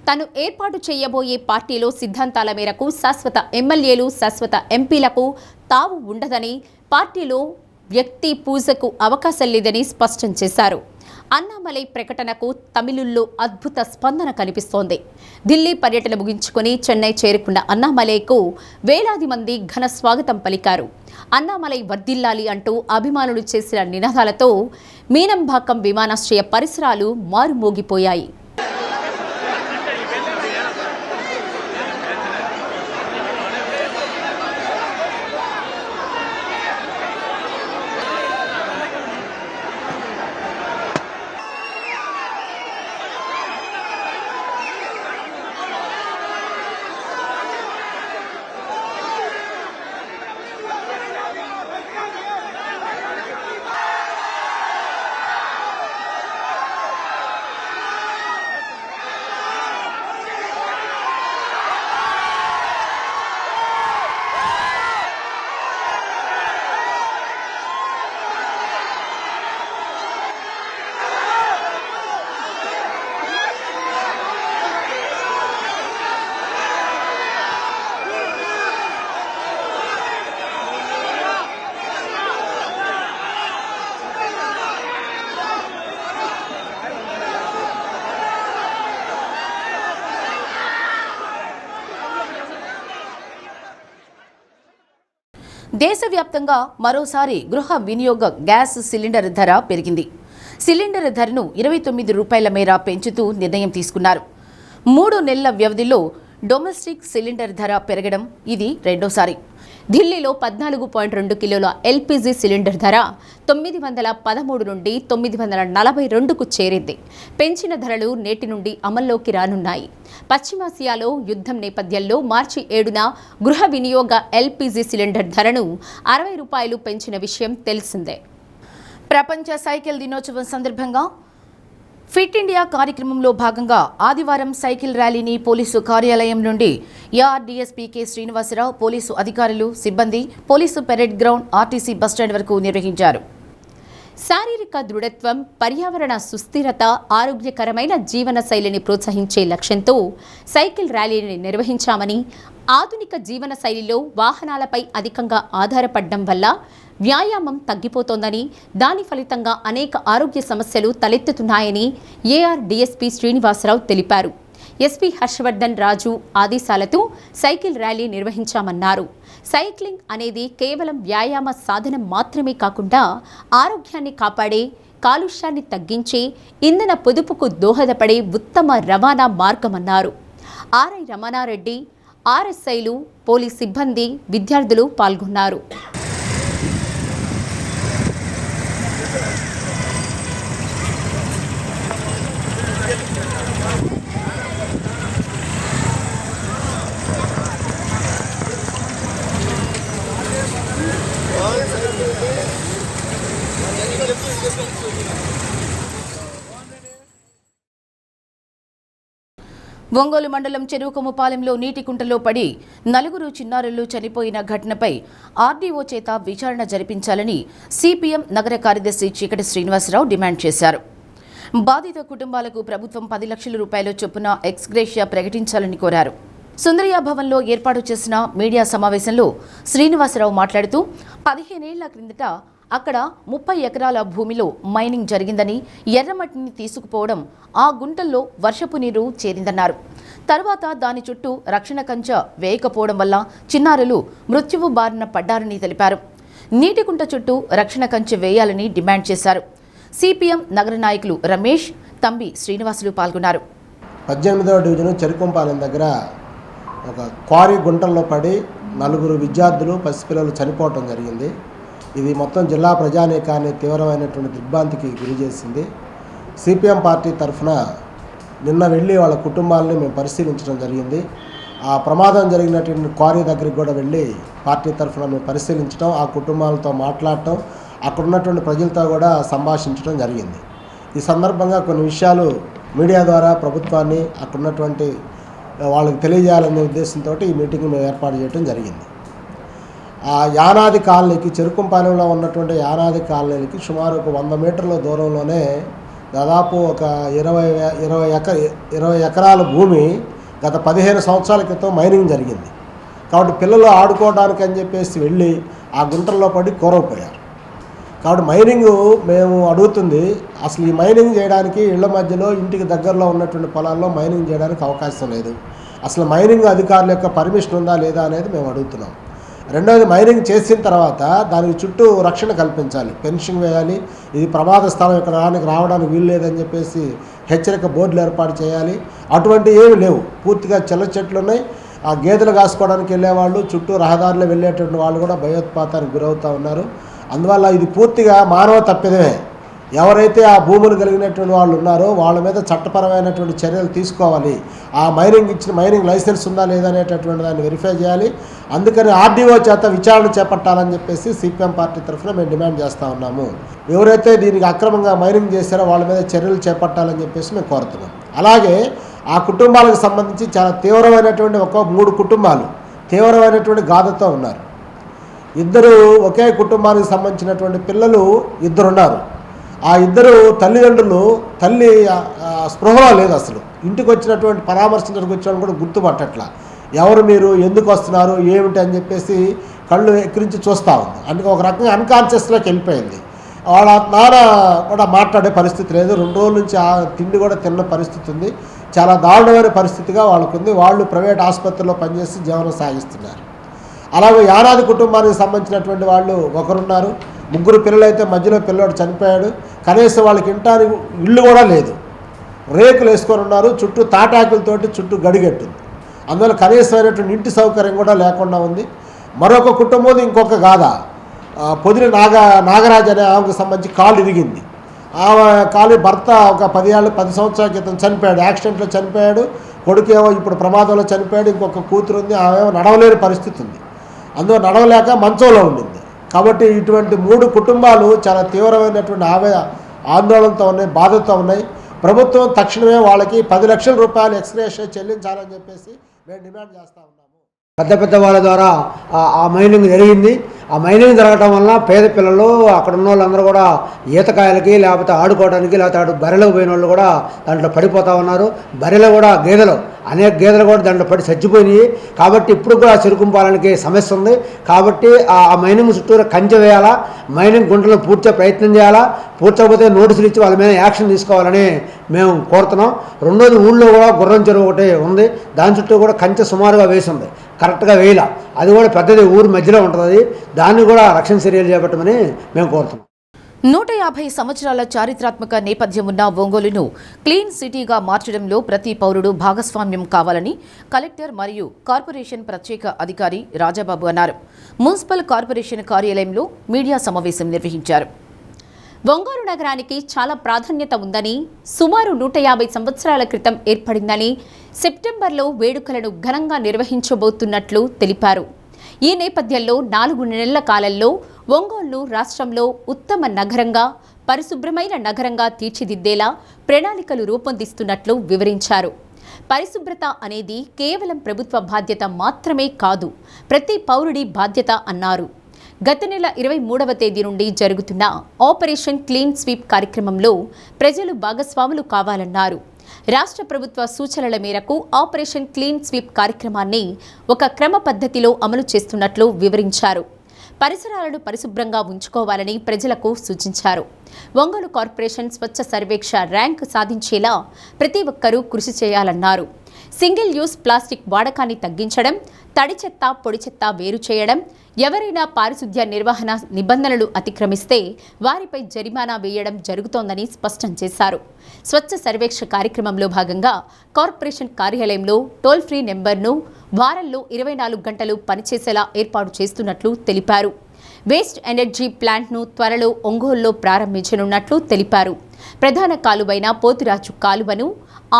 తను ఏర్పాటు చేయబోయే పార్టీలో సిద్ధాంతాల మేరకు శాశ్వత ఎమ్మెల్యేలు, శాశ్వత ఎంపీలకు తావు ఉండదని, పార్టీలో వ్యక్తి పూజకు అవకాశం లేదని స్పష్టం చేశారు. అన్నామలై ప్రకటనకు తమిళుల్లో అద్భుత స్పందన కనిపిస్తోంది. ఢిల్లీ పర్యటన ముగించుకొని చెన్నై చేరుకున్న అన్నామలైకు వేలాది మంది ఘన స్వాగతం పలికారు. అన్నామలై వర్ధిల్లాలి అంటూ అభిమానులు చేసిన నినాదాలతో మీనంబాకం విమానాశ్రయ పరిసరాలు మారుమోగిపోయాయి. దేశవ్యాప్తంగా మరోసారి గృహ వినియోగ గ్యాస్ సిలిండర్ ధర పెరిగింది. సిలిండర్ ధరను 29 రూపాయల మేర పెంచుతూ నిర్ణయం తీసుకున్నారు. 3 నెలల వ్యవధిలో డొమెస్టిక్ సిలిండర్ ధర పెరగడం ఇది రెండోసారి. ఢిల్లీలో 14.2 కిలోల ఎల్పీజీ సిలిండర్ ధర 913 నుండి 942కు చేరింది. పెంచిన ధరలు నేటి నుండి అమల్లోకి రానున్నాయి. పశ్చిమాసియాలో యుద్ధం నేపథ్యంలో మార్చి 7న గృహ వినియోగ ఎల్పీజీ సిలిండర్ ధరను 60 రూపాయలు పెంచిన విషయం తెలిసిందే. ప్రపంచ సైకిల్ దినోత్సవం సందర్భంగా ఫిట్ ఇండియా కార్యక్రమంలో భాగంగా ఆదివారం సైకిల్ ర్యాలీని పోలీసు కార్యాలయం నుండి ఏఆర్డీఎస్పీ కె శ్రీనివాసరావు, పోలీసు అధికారులు, సిబ్బంది police parade ground, RTC bus stand వరకు నిర్వహించారు. శారీరక దృఢత్వం, పర్యావరణ సుస్థిరత, ఆరోగ్యకరమైన జీవన శైలిని ప్రోత్సహించే లక్ష్యంతో సైకిల్ ర్యాలీని నిర్వహించామని, ఆధునిక జీవన శైలిలో వాహనాలపై అధికంగా ఆధారపడడం వల్ల వ్యాయామం తగ్గిపోతోందని, దాని ఫలితంగా అనేక ఆరోగ్య సమస్యలు తలెత్తుతున్నాయని ఏఆర్డీఎస్పీ శ్రీనివాసరావు తెలిపారు. ఎస్పీ హర్షవర్ధన్ రాజు ఆదేశాలతో సైకిల్ ర్యాలీ నిర్వహించామన్నారు. సైక్లింగ్ అనేది కేవలం వ్యాయామ సాధనం మాత్రమే కాకుండా ఆరోగ్యాన్ని కాపాడే, కాలుష్యాన్ని తగ్గించే, ఇంధన పొదుపుకు దోహదపడే ఉత్తమ రవాణా మార్గమన్నారు. ఆర్ఐ రమణారెడ్డి, ఆర్ఎస్ఐలు, పోలీస్ సిబ్బంది, విద్యార్థులు పాల్గొన్నారు. ఒంగోలు మండలం చెరువుకొమ్మపాలెంలో నీటి కుంటలో పడి 4 చిన్నారులు చనిపోయిన ఘటనపై ఆర్డీఓ చేత విచారణ జరిపించాలని సిపిఎం నగర కార్యదర్శి చీకటి శ్రీనివాసరావు డిమాండ్ చేశారు. బాధిత కుటుంబాలకు ప్రభుత్వం 10 లక్షల రూపాయల చొప్పున ఎక్స్గ్రేషియా ప్రకటించాలని కోరారు. సుందరయ్య భవన్లో ఏర్పాటు చేసిన మీడియా సమావేశంలో శ్రీనివాసరావు మాట్లాడుతూ 15 ఏళ్ల క్రిందట అక్కడ 30 ఎకరాల భూమిలో మైనింగ్ జరిగిందని, ఎర్రమట్టిని తీసుకుపోవడం, ఆ గుంటల్లో వర్షపు నీరు చేరిందన్నారు. తర్వాత దాని చుట్టూ రక్షణ కంచె వేయకపోవడం వల్ల చిన్నారులు మృత్యువు బారిన పడ్డారని తెలిపారు. నీటి కుంట చుట్టూ రక్షణ కంచె వేయాలని డిమాండ్ చేశారు. సిపిఎం నగర నాయకులు రమేష్, తంబి శ్రీనివాసులు పాల్గొన్నారు. 18వ డివిజన్ చెరుకుంపాలెం దగ్గర ఒక క్వారీ గుంటల్లో పడి 4 విద్యార్థులు, పసిపిల్లలు చనిపోవటం జరిగింది. ఇది మొత్తం జిల్లా ప్రజానీకాన్ని తీవ్రమైనటువంటి దిగ్భ్రాంతికి గురి చేసింది. సిపిఎం పార్టీ తరఫున నిన్న వెళ్ళి వాళ్ళ కుటుంబాలని మేము పరిశీలించడం జరిగింది. ఆ ప్రమాదం జరిగినటువంటి క్వారీ దగ్గరికి కూడా వెళ్ళి పార్టీ తరఫున మేము పరిశీలించడం, ఆ కుటుంబాలతో మాట్లాడటం, అక్కడ ఉన్నటువంటి ప్రజలతో కూడా సంభాషించడం జరిగింది. ఈ సందర్భంగా కొన్ని విషయాలు మీడియా ద్వారా ప్రభుత్వాన్ని, అక్కడ ఉన్నటువంటి వాళ్ళకి తెలియజేయాలనే ఉద్దేశంతో ఈ మీటింగ్ మేము ఏర్పాటు చేయడం జరిగింది. ఆ యానాది కాలనీకి, చెరుకుంపాలెంలో ఉన్నటువంటి యానాది కాలనీకి సుమారు ఒక 100 మీటర్ల దూరంలోనే దాదాపు ఒక 20 ఎకరాల భూమి గత 15 సంవత్సరాల క్రితం మైనింగ్ జరిగింది. కాబట్టి పిల్లలు ఆడుకోవడానికి అని చెప్పేసి వెళ్ళి ఆ గుంటల్లో పడి కోరకపోయారు. కాబట్టి మైనింగ్ మేము అడుగుతుంది, అసలు ఈ మైనింగ్ చేయడానికి ఇళ్ల మధ్యలో, ఇంటికి దగ్గరలో ఉన్నటువంటి పొలాల్లో మైనింగ్ చేయడానికి అవకాశం లేదు. అసలు మైనింగ్ అధికారుల యొక్క పర్మిషన్ ఉందా లేదా అనేది మేము అడుగుతున్నాం. రెండవది, మైనింగ్ చేసిన తర్వాత దానికి చుట్టూ రక్షణ కల్పించాలి, ఫెన్సింగ్ వేయాలి. ఇది ప్రమాద స్థలం, ఇక్కడ రావడానికి వీలు లేదని చెప్పేసి హెచ్చరిక బోర్డులు ఏర్పాటు చేయాలి. అటువంటి ఏమి లేవు. పూర్తిగా చెల్ల చెట్లు ఉన్నాయి. ఆ గేదెలు కాసుకోవడానికి వెళ్ళేవాళ్ళు, చుట్టూ రహదారులు వెళ్ళేటువంటి వాళ్ళు కూడా భయోత్పాతానికి గురవుతూ ఉన్నారు. అందువల్ల ఇది పూర్తిగా మానవ తప్పిదమే. ఎవరైతే ఆ భూములు కలిగినటువంటి వాళ్ళు ఉన్నారో వాళ్ళ మీద చట్టపరమైనటువంటి చర్యలు తీసుకోవాలి. ఆ మైనింగ్ లైసెన్స్ ఉందా లేదా అనేటటువంటి దాన్ని వెరిఫై చేయాలి. అందుకని ఆర్డీఓ చేత విచారణ చేపట్టాలని చెప్పేసి సిపిఎం పార్టీ తరఫున మేము డిమాండ్ చేస్తూ ఉన్నాము. ఎవరైతే దీనికి అక్రమంగా మైనింగ్ చేశారో వాళ్ళ మీద చర్యలు చేపట్టాలని చెప్పేసి మేము కోరుతున్నాం. అలాగే ఆ కుటుంబాలకు సంబంధించి చాలా తీవ్రమైనటువంటి 3 కుటుంబాలు తీవ్రమైనటువంటి గాథతో ఉన్నారు. 2 ఒకే కుటుంబానికి సంబంధించినటువంటి పిల్లలు 2 ఉన్నారు. ఆ 2 తల్లిదండ్రులు, తల్లి స్పృహలో లేదు. అసలు ఇంటికి వచ్చినటువంటి పరామర్శించడానికి వచ్చేవాళ్ళు కూడా గుర్తుపట్టట్లా. ఎవరు మీరు, ఎందుకు వస్తున్నారు, ఏమిటి అని చెప్పేసి కళ్ళు ఎక్కిరించి చూస్తూ ఉంది. అందుకే ఒక రకంగా అన్కాన్షియస్లోకి వెళ్ళిపోయింది. వాళ్ళ నాన్న కూడా మాట్లాడే పరిస్థితి లేదు. 2 రోజుల నుంచి ఆ తిండి కూడా తిన్న పరిస్థితి ఉంది. చాలా దారుణమైన పరిస్థితిగా వాళ్ళకు ఉంది. వాళ్ళు ప్రైవేట్ ఆసుపత్రిలో పనిచేసి జీవనం సాగిస్తున్నారు. అలాగే యానాది కుటుంబానికి సంబంధించినటువంటి వాళ్ళు ఒకరున్నారు. ముగ్గురు పిల్లలైతే మధ్యలో పిల్లోడు చనిపోయాడు. కనీసం వాళ్ళకి ఇంటానికి ఇల్లు కూడా లేదు, రేకులు వేసుకొని ఉన్నారు, చుట్టూ తాటాకులతోటి చుట్టూ గడిగట్టింది. అందువల్ల కనీసమైనటువంటి ఇంటి సౌకర్యం కూడా లేకుండా ఉంది. మరొక కుటుంబం ఇంకొక గాథ, పొదిలి నాగరాజు అనే ఆమెకు సంబంధించి కాలు ఇరిగింది. ఆమె కాలు భర్త ఒక 10 సంవత్సరాల క్రితం చనిపోయాడు, యాక్సిడెంట్లో చనిపోయాడు. కొడుకేమో ఇప్పుడు ప్రమాదంలో చనిపోయాడు. ఇంకొక కూతురు ఉంది, ఆమె నడవలేని పరిస్థితి ఉంది. అందులో నడవలేక మంచంలో ఉండింది. కాబట్టి ఇటువంటి 3 కుటుంబాలు చాలా తీవ్రమైనటువంటి ఆందోళనతో ఉన్నాయి, బాధతో ఉన్నాయి. ప్రభుత్వం తక్షణమే వాళ్ళకి 10 లక్షల రూపాయలు ఎక్స్గ్రేషియా చెల్లించాలని చెప్పేసి మేము డిమాండ్ చేస్తూ ఉన్నాము. పెద్ద వాళ్ళ ద్వారా ఆ మైనింగ్ జరిగింది. ఆ మైనింగ్ జరగడం వల్ల పేద పిల్లలు అక్కడ ఉన్న వాళ్ళందరూ కూడా ఈతకాయలకి లేకపోతే ఆడుకోవడానికి లేకపోతే బర్రెలకు పోయిన వాళ్ళు కూడా దాంట్లో పడిపోతూ ఉన్నారు. బర్రెలు కూడా అనేక గేదెలు కూడా దాంట్లో పడి చచ్చిపోయినాయి. కాబట్టి ఇప్పుడు కూడా చెరుకుంపాలనికి సమస్య ఉంది. కాబట్టి ఆ మైనింగ్ చుట్టూరు కంచె వేయాలా, మైనింగ్ గుంటలను పూడ్చే ప్రయత్నం చేయాలా, పూడ్చకపోతే నోటీసులు ఇచ్చి వాళ్ళ మీద యాక్షన్ తీసుకోవాలని మేము కోరుతున్నాం. రెండోది, ఊళ్ళో కూడా గుర్రం చెరువు ఒకటి ఉంది, దాని చుట్టూ కూడా కంచె సుమారుగా వేసి ఉంది, కరెక్ట్గా వేయాల. అది కూడా పెద్దది, ఊరి మధ్యలో ఉంటుంది. దాన్ని కూడా రక్షణ చర్యలు చేపట్టమని మేము కోరుతున్నాం. 150 సంవత్సరాల చారిత్రాత్మక నేపథ్యం ఉన్న ఒంగోలును క్లీన్ సిటీగా మార్చడంలో ప్రతి పౌరుడు భాగస్వామ్యం కావాలని కలెక్టర్ మరియు కార్పొరేషన్ ప్రత్యేక అధికారి రాజాబాబు అన్నారు. మున్సిపల్ కార్పొరేషన్ కార్యాలయంలో మీడియా సమావేశం నిర్వహించారు. ఒంగోలు నగరానికి చాలా ప్రాధాన్యత ఉందని, సుమారు 150 సంవత్సరాల క్రితం ఏర్పడిందని, సెప్టెంబర్లో వేడుకలను ఘనంగా నిర్వహించబోతున్నట్లు తెలిపారు. ఈ నేపథ్యంలో 4 నెలల కాలంలో ఒంగోలును రాష్ట్రంలో ఉత్తమ నగరంగా, పరిశుభ్రమైన నగరంగా తీర్చిదిద్దేలా ప్రణాళికలు రూపొందిస్తున్నట్లు వివరించారు. పరిశుభ్రత అనేది కేవలం ప్రభుత్వ బాధ్యత మాత్రమే కాదు, ప్రతి పౌరుడి బాధ్యత అన్నారు. గత నెల 23వ తేదీ నుండి జరుగుతున్న ఆపరేషన్ క్లీన్ స్వీప్ కార్యక్రమంలో ప్రజలు భాగస్వాములు కావాలన్నారు. రాష్ట్ర ప్రభుత్వ సూచనల మేరకు ఆపరేషన్ క్లీన్ స్వీప్ కార్యక్రమాన్ని ఒక క్రమ పద్ధతిలో అమలు చేస్తున్నట్లు వివరించారు. పరిసరాలను పరిశుభ్రంగా ఉంచుకోవాలని ప్రజలకు సూచించారు. ఒంగోలు కార్పొరేషన్ స్వచ్ఛ సర్వేక్ష ర్యాంక్ సాధించేలా ప్రతి ఒక్కరూ కృషి చేయాలన్నారు. సింగిల్ యూస్ ప్లాస్టిక్ వాడకాన్ని తగ్గించడం, తడి చెత్త, పొడి చెత్త వేరు చేయడం, ఎవరైనా పారిశుద్ధ్య నిర్వహణ నిబంధనలు అతిక్రమిస్తే వారిపై జరిమానా వేయడం జరుగుతోందని స్పష్టం చేశారు. స్వచ్ఛ సర్వేక్ష కార్యక్రమంలో భాగంగా కార్పొరేషన్ కార్యాలయంలో టోల్ ఫ్రీ నెంబర్ను వారంలో 24 గంటలు పనిచేసేలా ఏర్పాటు చేస్తున్నట్లు తెలిపారు. వేస్ట్ ఎనర్జీ ప్లాంట్ను త్వరలో ఒంగోలులో ప్రారంభించనున్నట్లు తెలిపారు. ప్రధాన కాలువైన పోతురాజు కాలువను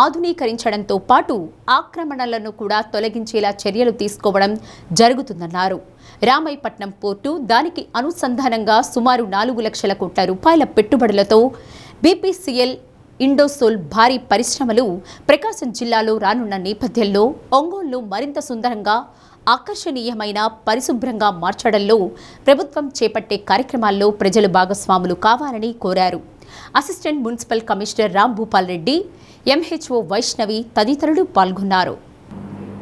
ఆధునీకరించడంతో పాటు ఆక్రమణలను కూడా తొలగించేలా చర్యలు తీసుకోవడం జరుగుతుందన్నారు. రామాయపట్నం పోర్టు, దానికి అనుసంధానంగా సుమారు 4 లక్షల కోట్ల రూపాయల పెట్టుబడులతో బీపీసీఎల్, ఇండోసోల్ భారీ పరిశ్రమలు ప్రకాశం జిల్లాలో రానున్న నేపథ్యంలో ఒంగోలును మరింత సుందరంగా, ఆకర్షణీయమైన, పరిశుభ్రంగా మార్చడంలో ప్రభుత్వం చేపట్టే కార్యక్రమాల్లో ప్రజలు భాగస్వాములు కావాలని కోరారు. Assistant municipal commissioner Ram Bhupal Reddy, MHO Vaishnavi తదితరులు పాల్గొన్నారు.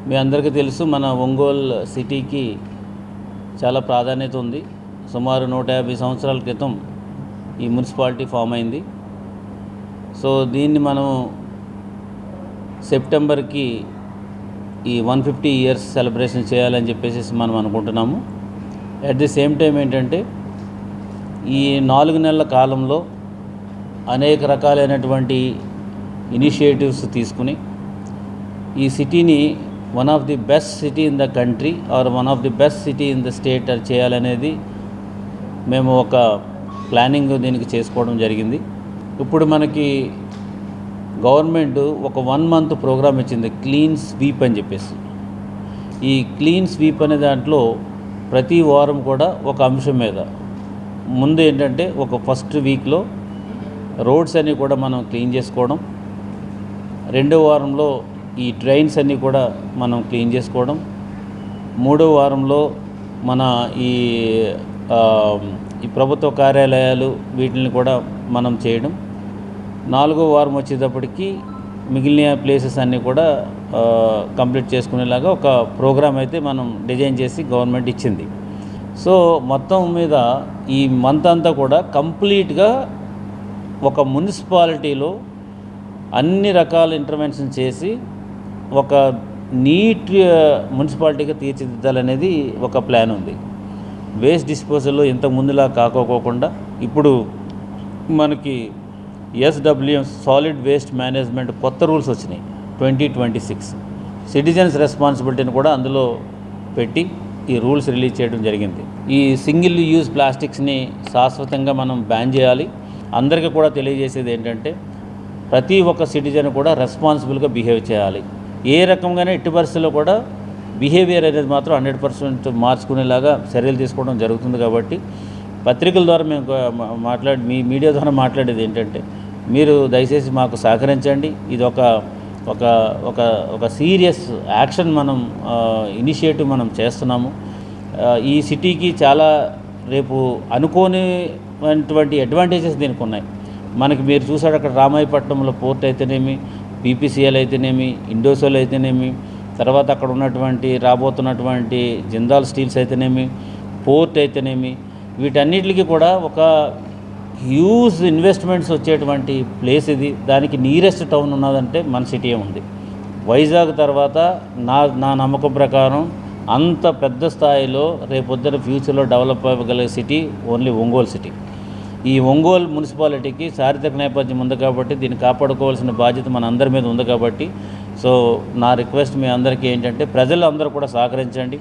మీ అందరికీ తెలుసు, మన ఒంగోలు సిటీకి చాలా ప్రాధాన్యత ఉంది. సుమారు 150 సంవత్సరాల క్రితం ఈ మున్సిపాలిటీ ఫామ్ అయింది. సో దీన్ని మనం సెప్టెంబర్కి ఈ 150 ఇయర్స్ సెలబ్రేషన్ చేయాలని చెప్పేసి మనం అనుకుంటున్నాము. అట్ ది సేమ్ టైం ఏంటంటే ఈ 4 నెలల కాలంలో అనేక రకాలైనటువంటి ఇనిషియేటివ్స్ తీసుకుని ఈ సిటీని one of the best city in the country or one of the best city in the state చేయాలనేది మేము ఒక ప్లానింగ్ దీనికి చేసుకోవడం జరిగింది. ఇప్పుడు మనకి గవర్నమెంట్ ఒక 1 మంత్ ప్రోగ్రామ్ ఇచ్చింది, క్లీన్ స్వీప్ అని చెప్పేసి. ఈ క్లీన్ స్వీప్ అనే దాంట్లో ప్రతి వారం కూడా ఒక అంశం మీద, ముందు ఏంటంటే ఒక ఫస్ట్ వీక్లో రోడ్స్ అన్నీ కూడా మనం క్లీన్ చేసుకోవడం, రెండో వారంలో ఈ డ్రైన్స్ అన్నీ కూడా మనం క్లీన్ చేసుకోవడం, మూడో వారంలో మన ఈ ప్రభుత్వ కార్యాలయాలు వీటిని కూడా మనం చేయడం, 4వ వారం వచ్చేటప్పటికి మిగిలిన ప్లేసెస్ అన్నీ కూడా కంప్లీట్ చేసుకునేలాగా ఒక ప్రోగ్రామ్ అయితే మనం డిజైన్ చేసి గవర్నమెంట్ ఇచ్చింది. సో మొత్తం మీద ఈ మంత్ అంతా కూడా కంప్లీట్గా ఒక మున్సిపాలిటీలో అన్ని రకాల ఇంటర్వెన్షన్ చేసి ఒక నీట్ మున్సిపాలిటీగా తీర్చిదిద్దాలనేది ఒక ప్లాన్ ఉంది. వేస్ట్ డిస్పోజల్లో ఇంత ముందులా కాకోకుండా ఇప్పుడు మనకి SWM సాలిడ్ వేస్ట్ మేనేజ్మెంట్ కొత్త రూల్స్ వచ్చినాయి 2026. సిటిజన్స్ రెస్పాన్సిబిలిటీని కూడా అందులో పెట్టి ఈ రూల్స్ రిలీజ్ చేయడం జరిగింది. ఈ సింగిల్ యూజ్ ప్లాస్టిక్స్ని శాశ్వతంగా మనం బ్యాన్ చేయాలి. అందరికీ కూడా తెలియజేసేది ఏంటంటే ప్రతి ఒక్క సిటిజన్ కూడా రెస్పాన్సిబుల్గా బిహేవ్ చేయాలి. ఏ రకంగానే ఎట్టి పరిస్థితుల్లో కూడా బిహేవియర్ అనేది మాత్రం 100% మార్చుకునేలాగా చర్యలు తీసుకోవడం జరుగుతుంది. కాబట్టి పత్రికల ద్వారా మేము మీ మీడియా ద్వారా మాట్లాడేది ఏంటంటే మీరు దయచేసి మాకు సహకరించండి. ఇది ఒక సీరియస్ యాక్షన్ మనం ఇనిషియేటివ్ మనం చేస్తున్నాము. ఈ సిటీకి చాలా రేపు అనుకోనిటువంటి అడ్వాంటేజెస్ దీనికి ఉన్నాయి. మనకి మీరు చూసాడు అక్కడ రామాయపట్నంలో పోర్ట్ అయితేనేమి, BPCL అయితేనేమి, ఇండోసోల్ అయితేనేమి, తర్వాత అక్కడ ఉన్నటువంటి రాబోతున్నటువంటి జిందాల్ స్టీల్స్ అయితేనేమి, పోర్ట్ అయితేనేమి, వీటన్నిటికీ కూడా ఒక హ్యూజ్ ఇన్వెస్ట్మెంట్స్ వచ్చేటువంటి ప్లేస్ ఇది. దానికి నియరెస్ట్ టౌన్ ఉన్నదంటే మన సిటీ ఉంది. వైజాగ్ తర్వాత నా నమ్మకం ప్రకారం అంత పెద్ద స్థాయిలో రేపొద్దున ఫ్యూచర్లో డెవలప్ అవ్వగలిగే సిటీ ఓన్లీ ఒంగోలు సిటీ. ఈ ఒంగోలు మున్సిపాలిటీకి చారిత్రక నేపథ్యం ఉంది కాబట్టి దీన్ని కాపాడుకోవాల్సిన బాధ్యత మన అందరి మీద ఉంది. కాబట్టి సో నా రిక్వెస్ట్ మీ అందరికీ ఏంటంటే ప్రజలు అందరూ కూడా సహకరించండి.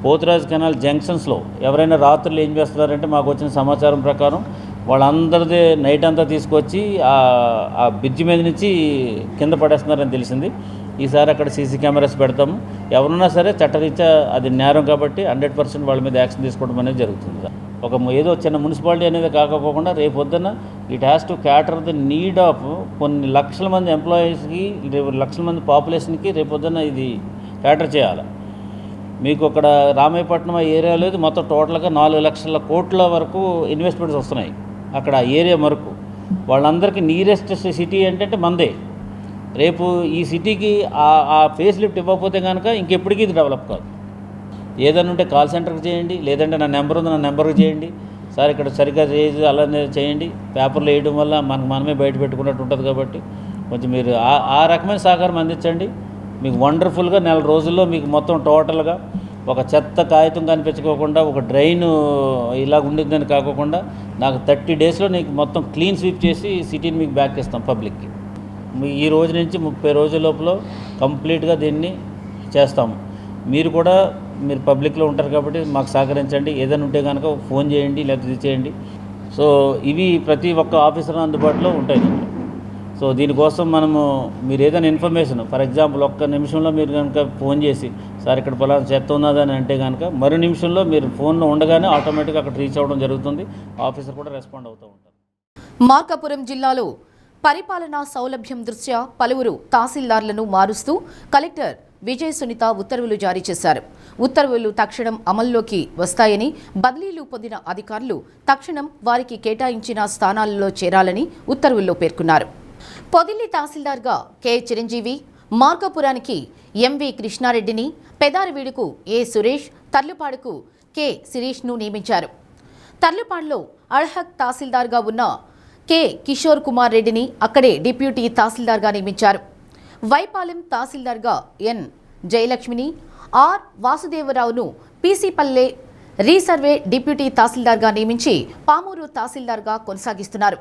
పోతురాజ్ కెనాల్ జంక్షన్స్లో ఎవరైనా రాత్రులు ఏం చేస్తున్నారంటే మాకు వచ్చిన సమాచారం ప్రకారం వాళ్ళందరిదే నైట్ అంతా తీసుకొచ్చి ఆ బ్రిడ్జి మీద నుంచి కింద పడేస్తున్నారని తెలిసింది. ఈసారి అక్కడ సీసీ కెమెరాస్ పెడతాము. ఎవరున్నా సరే చట్టరీత్యా అది నేరం కాబట్టి 100% వాళ్ళ మీద యాక్షన్ తీసుకోవడం అనేది జరుగుతుంది. ఏదో చిన్న మున్సిపాలిటీ అనేది కాకపోకుండా రేపొద్దున it has to క్యాటర్ the need of కొన్ని లక్షల మంది ఎంప్లాయీస్కి, లక్షల మంది పాపులేషన్కి రేపొద్దున ఇది క్యాటర్ చేయాలి. మీకు అక్కడ రామాయపట్నం ఏరియాలో మొత్తం టోటల్గా 4 లక్షల కోట్ల వరకు ఇన్వెస్ట్మెంట్స్ వస్తున్నాయి అక్కడ ఏరియా వరకు. వాళ్ళందరికీ నియరెస్ట్ సిటీ ఏంటంటే మందే. రేపు ఈ సిటీకి ఆ ఫేస్ లిఫ్ట్ ఇవ్వకపోతే కనుక ఇంకెప్పటికీ ఇది డెవలప్ కాదు. ఏదైనా ఉంటే కాల్ సెంటర్కి చేయండి, లేదంటే నా నెంబర్ ఉంది, నా నెంబర్కి చేయండి. సార్ ఇక్కడ సరిగ్గా అలానే చేయండి. పేపర్లు వేయడం వల్ల మనమే బయట పెట్టుకున్నట్టు ఉంటుంది. కాబట్టి కొంచెం మీరు ఆ రకమైన సహకారం అందించండి. మీకు వండర్ఫుల్గా 4 రోజుల్లో మీకు మొత్తం టోటల్గా ఒక చెత్త కాగితం కనిపించుకోకుండా, ఒక డ్రైన్ ఇలా ఉండిందని కాకుండా నాకు 30 డేస్లో నీకు మొత్తం క్లీన్ స్వీప్ చేసి సిటీని మీకు బ్యాక్ ఇస్తాం పబ్లిక్కి. ఈ రోజు నుంచి 30 రోజుల లోపల కంప్లీట్గా దీన్ని చేస్తాము. మీరు పబ్లిక్లో ఉంటారు కాబట్టి మాకు సహకరించండి. ఏదైనా ఉంటే కనుక ఫోన్ చేయండి, లేకపోతే ఇది చేయండి. సో ఇవి ప్రతి ఒక్క ఆఫీసర్ అందుబాటులో ఉంటాయి. సో దీనికోసం మీరు ఏదైనా ఇన్ఫర్మేషన్, ఫర్ ఎగ్జాంపుల్ ఒక్క నిమిషంలో మీరు కనుక ఫోన్ చేసి సార్ ఇక్కడ పలానా చెత్త ఉన్నదని అంటే కనుక మరో నిమిషంలో మీరు ఫోన్లో ఉండగానే ఆటోమేటిక్గా అక్కడ రీచ్ అవ్వడం జరుగుతుంది. ఆఫీసర్ కూడా రెస్పాండ్ అవుతూ ఉంటారు. మార్కాపురం జిల్లాలో పరిపాలనా సౌలభ్యం దృష్ట్యా పలువురు తహసీల్దార్లను మారుస్తూ కలెక్టర్ విజయ సునీత ఉత్తర్వులు జారీ చేశారు. ఉత్తర్వులు తక్షణం అమల్లోకి వస్తాయని, బదిలీలు పొందిన అధికారులు తక్షణం వారికి కేటాయించిన స్థానాలలో చేరాలని ఉత్తర్వుల్లో పేర్కొన్నారు. పొదిలి తహసీల్దార్గా కె చిరంజీవి, మార్కాపురానికి ఎంవి కృష్ణారెడ్డిని, పెదారవీడుకు ఏ సురేష్, తర్లుపాడుకు కె శిరీష్ను నియమించారు. తర్లుపాడులో అర్హక్ తహసీల్దార్గా ఉన్న కె కిషోర్ కుమార్ రెడ్డిని అక్కడే డిప్యూటీ తహసీల్దార్గా నియమించారు. వైపాలెం తహసీల్దార్గా ఎన్ జయలక్ష్మిని, ఆర్ వాసుదేవరావును పీసీపల్లె రీసర్వే డిప్యూటీ తహసీల్దార్గా నియమించి పామూరు తహసీల్దార్గా కొనసాగిస్తున్నారు.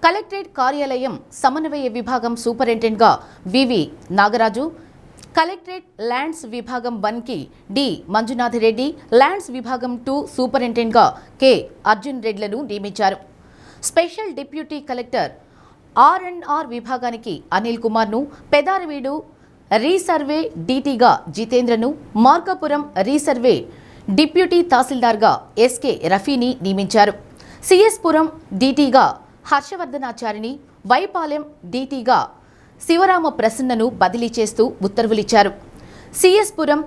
కలెక్టరేట్ కార్యాలయం సమన్వయ విభాగం సూపరింటెండెంట్గా వివి నాగరాజు, కలెక్టరేట్ ల్యాండ్స్ విభాగం 1కి డి మంజునాథరెడ్డి, ల్యాండ్స్ విభాగం 2 సూపరింటెండెంట్గా కె అర్జున్ రెడ్లను నియమించారు. స్పెషల్ డిప్యూటీ కలెక్టర్ R&R విభాగానికి అనిల్ కుమార్ను, పెదారవీడు రీసర్వే డీటీగా జితేంద్రను, మార్కాపురం రీసర్వే డిప్యూటీ తహసీల్దార్గా ఎస్కే రఫీని నియమించారు. సిఎస్పురం డీటీగా హర్షవర్ధనాచారిని, వైపాలెం డీటీగా శివరామ ప్రసన్నను బదిలీ చేస్తూ ఉత్తర్వులిచ్చారు. సిఎస్పురం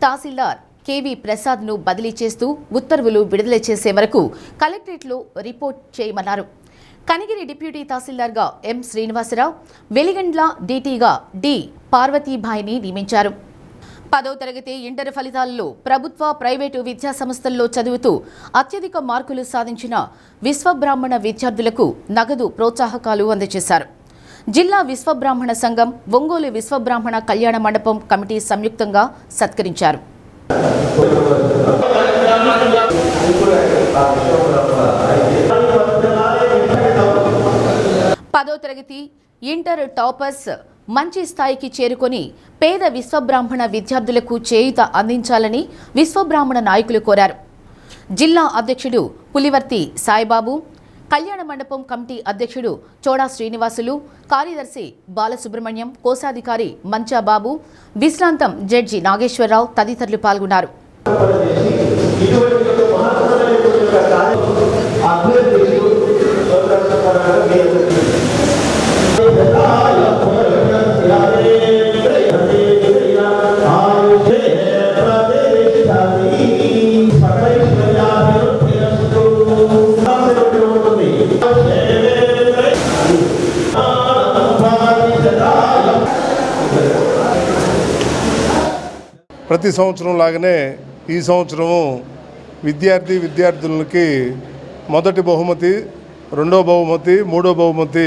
తహసీల్దార్ కేవీ ప్రసాద్ను బదిలీ చేస్తూ ఉత్తర్వులు విడుదల చేసే వరకు కలెక్టరేట్లో రిపోర్ట్ చేయమన్నారు. కనిగిరి డిప్యూటీ తహసీల్దార్గా ఎం శ్రీనివాసరావు, వెలిగండ్ల డీటీగా డి పార్వతీభాయిని నియమించారు. 10వ తరగతి ఇంటర్ ఫలితాల్లో ప్రభుత్వ, ప్రైవేటు విద్యా సంస్థల్లో చదువుతూ అత్యధిక మార్కులు సాధించిన విశ్వబ్రాహ్మణ విద్యార్థులకు నగదు ప్రోత్సాహకాలు అందజేశారు. జిల్లా విశ్వబ్రాహ్మణ సంఘం, ఒంగోలు విశ్వబ్రాహ్మణ కళ్యాణ మండపం కమిటీ సంయుక్తంగా సత్కరించారు. పదో తరగతి ఇంటర్ టాపర్స్ మంచి స్థాయికి చేరుకొని పేద విశ్వబ్రాహ్మణ విద్యార్థులకు చేయూత అందించాలని విశ్వబ్రాహ్మణ నాయకులు కోరారు. జిల్లా అధ్యక్షుడు పులివర్తి సాయిబాబు, కళ్యాణ మండపం కమిటీ అధ్యక్షుడు చోడా శ్రీనివాసులు, కార్యదర్శి బాలసుబ్రహ్మణ్యం, కోశాధికారి మంచాబాబు, విశ్రాంతం జడ్జి నాగేశ్వరరావు తదితరులు పాల్గొన్నారు. ప్రతి సంవత్సరం లాగానే ఈ సంవత్సరము విద్యార్థులకి మొదటి బహుమతి, రెండో బహుమతి, మూడో బహుమతి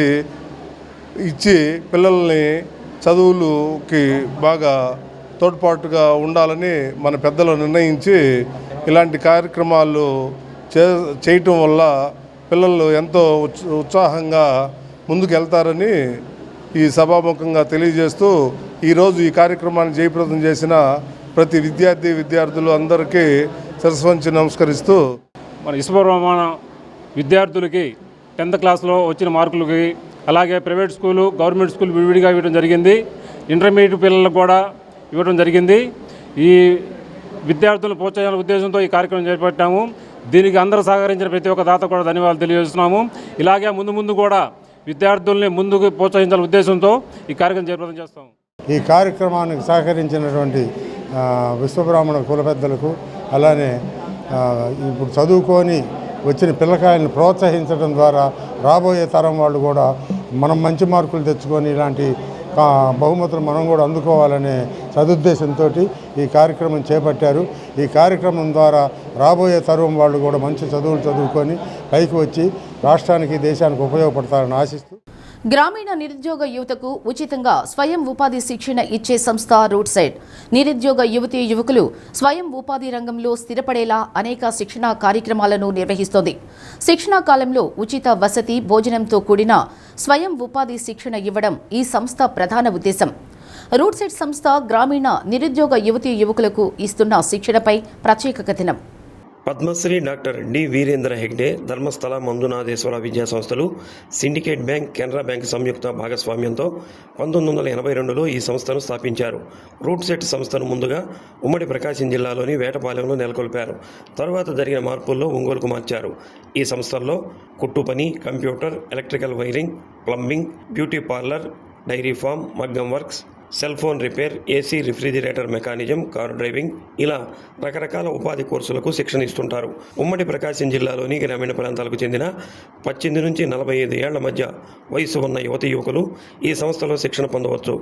ఇచ్చి పిల్లల్ని చదువులకి బాగా తోడ్పాటుగా ఉండాలని మన పెద్దలు నిర్ణయించి ఇలాంటి కార్యక్రమాలు చేయటం వల్ల పిల్లలు ఎంతో ఉత్సాహంగా ముందుకు వెళ్తారని ఈ సభాముఖంగా తెలియజేస్తూ ఈరోజు ఈ కార్యక్రమాన్ని జయప్రదం చేసిన ప్రతి విద్యార్థులు అందరికీ శిరస్సు వంచి నమస్కరిస్తూ, మన విశ్వబ్రాహ్మణ విద్యార్థులకి 10th క్లాస్లో వచ్చిన మార్కులకి, అలాగే ప్రైవేట్ స్కూలు, గవర్నమెంట్ స్కూల్ విడివిడిగా ఇవ్వడం జరిగింది. ఇంటర్మీడియట్ పిల్లలకు కూడా ఇవ్వడం జరిగింది. ఈ విద్యార్థులను ప్రోత్సహించాలనే ఉద్దేశంతో ఈ కార్యక్రమం చేపట్టాము. దీనికి అందరూ సహకరించిన ప్రతి ఒక్క దాత కూడా ధన్యవాదాలు తెలియజేస్తున్నాము. ఇలాగే ముందు కూడా విద్యార్థుల్ని ముందుకు ప్రోత్సహించాలనే ఉద్దేశంతో ఈ కార్యక్రమం జయప్రదం చేస్తాము. ఈ కార్యక్రమానికి సహకరించినటువంటి విశ్వబ్రాహ్మణ కుల పెద్దలకు, అలానే ఇప్పుడు చదువుకొని వచ్చిన పిల్లకాయలను ప్రోత్సహించడం ద్వారా రాబోయే తరం వాళ్ళు కూడా మనం మంచి మార్కులు తెచ్చుకొని ఇలాంటి బహుమతులు మనం కూడా అందుకోవాలనే సదుద్దేశంతో ఈ కార్యక్రమం చేపట్టారు. ఈ కార్యక్రమం ద్వారా రాబోయే తరం వాళ్ళు కూడా మంచి చదువులు చదువుకొని పైకి వచ్చి రాష్ట్రానికి, దేశానికి ఉపయోగపడతారని ఆశిస్తూ, గ్రామీణ నిరుద్యోగ యువతకు ఉచితంగా స్వయం ఉపాధి శిక్షణ ఇచ్చే సంస్థ రూట్ సైడ్ నిరుద్యోగ యువతీ యువకులు స్వయం ఉపాధి రంగంలో స్థిరపడేలా అనేక శిక్షణా కార్యక్రమాలను నిర్వహిస్తోంది. శిక్షణా కాలంలో ఉచిత వసతి, భోజనంతో కూడిన స్వయం ఉపాధి శిక్షణ ఇవ్వడం ఈ సంస్థ ప్రధాన ఉద్దేశం. రూట్ సైడ్ సంస్థ గ్రామీణ నిరుద్యోగ యువతీ యువకులకు ఇస్తున్న శిక్షణపై ప్రత్యేక కథనం. పద్మశ్రీ డాక్టర్ డి వీరేంద్ర హెగ్డే ధర్మస్థల మంజునాథేశ్వర విద్యా సంస్థలు, సిండికేట్ బ్యాంక్, కెనరా బ్యాంక్ సంయుక్త భాగస్వామ్యంతో 1982లో ఈ సంస్థను స్థాపించారు. రూట్ సెట్ సంస్థను ముందుగా ఉమ్మడి ప్రకాశం జిల్లాలోని వేటపాలెంలో నెలకొల్పారు. తరువాత జరిగిన మార్పుల్లో ఒంగోలుకు మార్చారు. ఈ సంస్థల్లో కుట్టు పని, computer, electrical wiring, plumbing, beauty parlour, dairy farm, మగ్గం works, cell phone repair, AC, refrigerator mechanism, car driving ఇలా రకరకాల ఉపాధి కోర్సులకు శిక్షణ ఇస్తుంటారు. ఉమ్మడి ప్రకాశం జిల్లాలోని గ్రామీణ ప్రాంతాలకు చెందిన 18 నుంచి 45 ఏళ్ల మధ్య వయసు ఉన్న యువతి యువకులు ఈ సంస్థలో శిక్షణ పొందవచ్చు.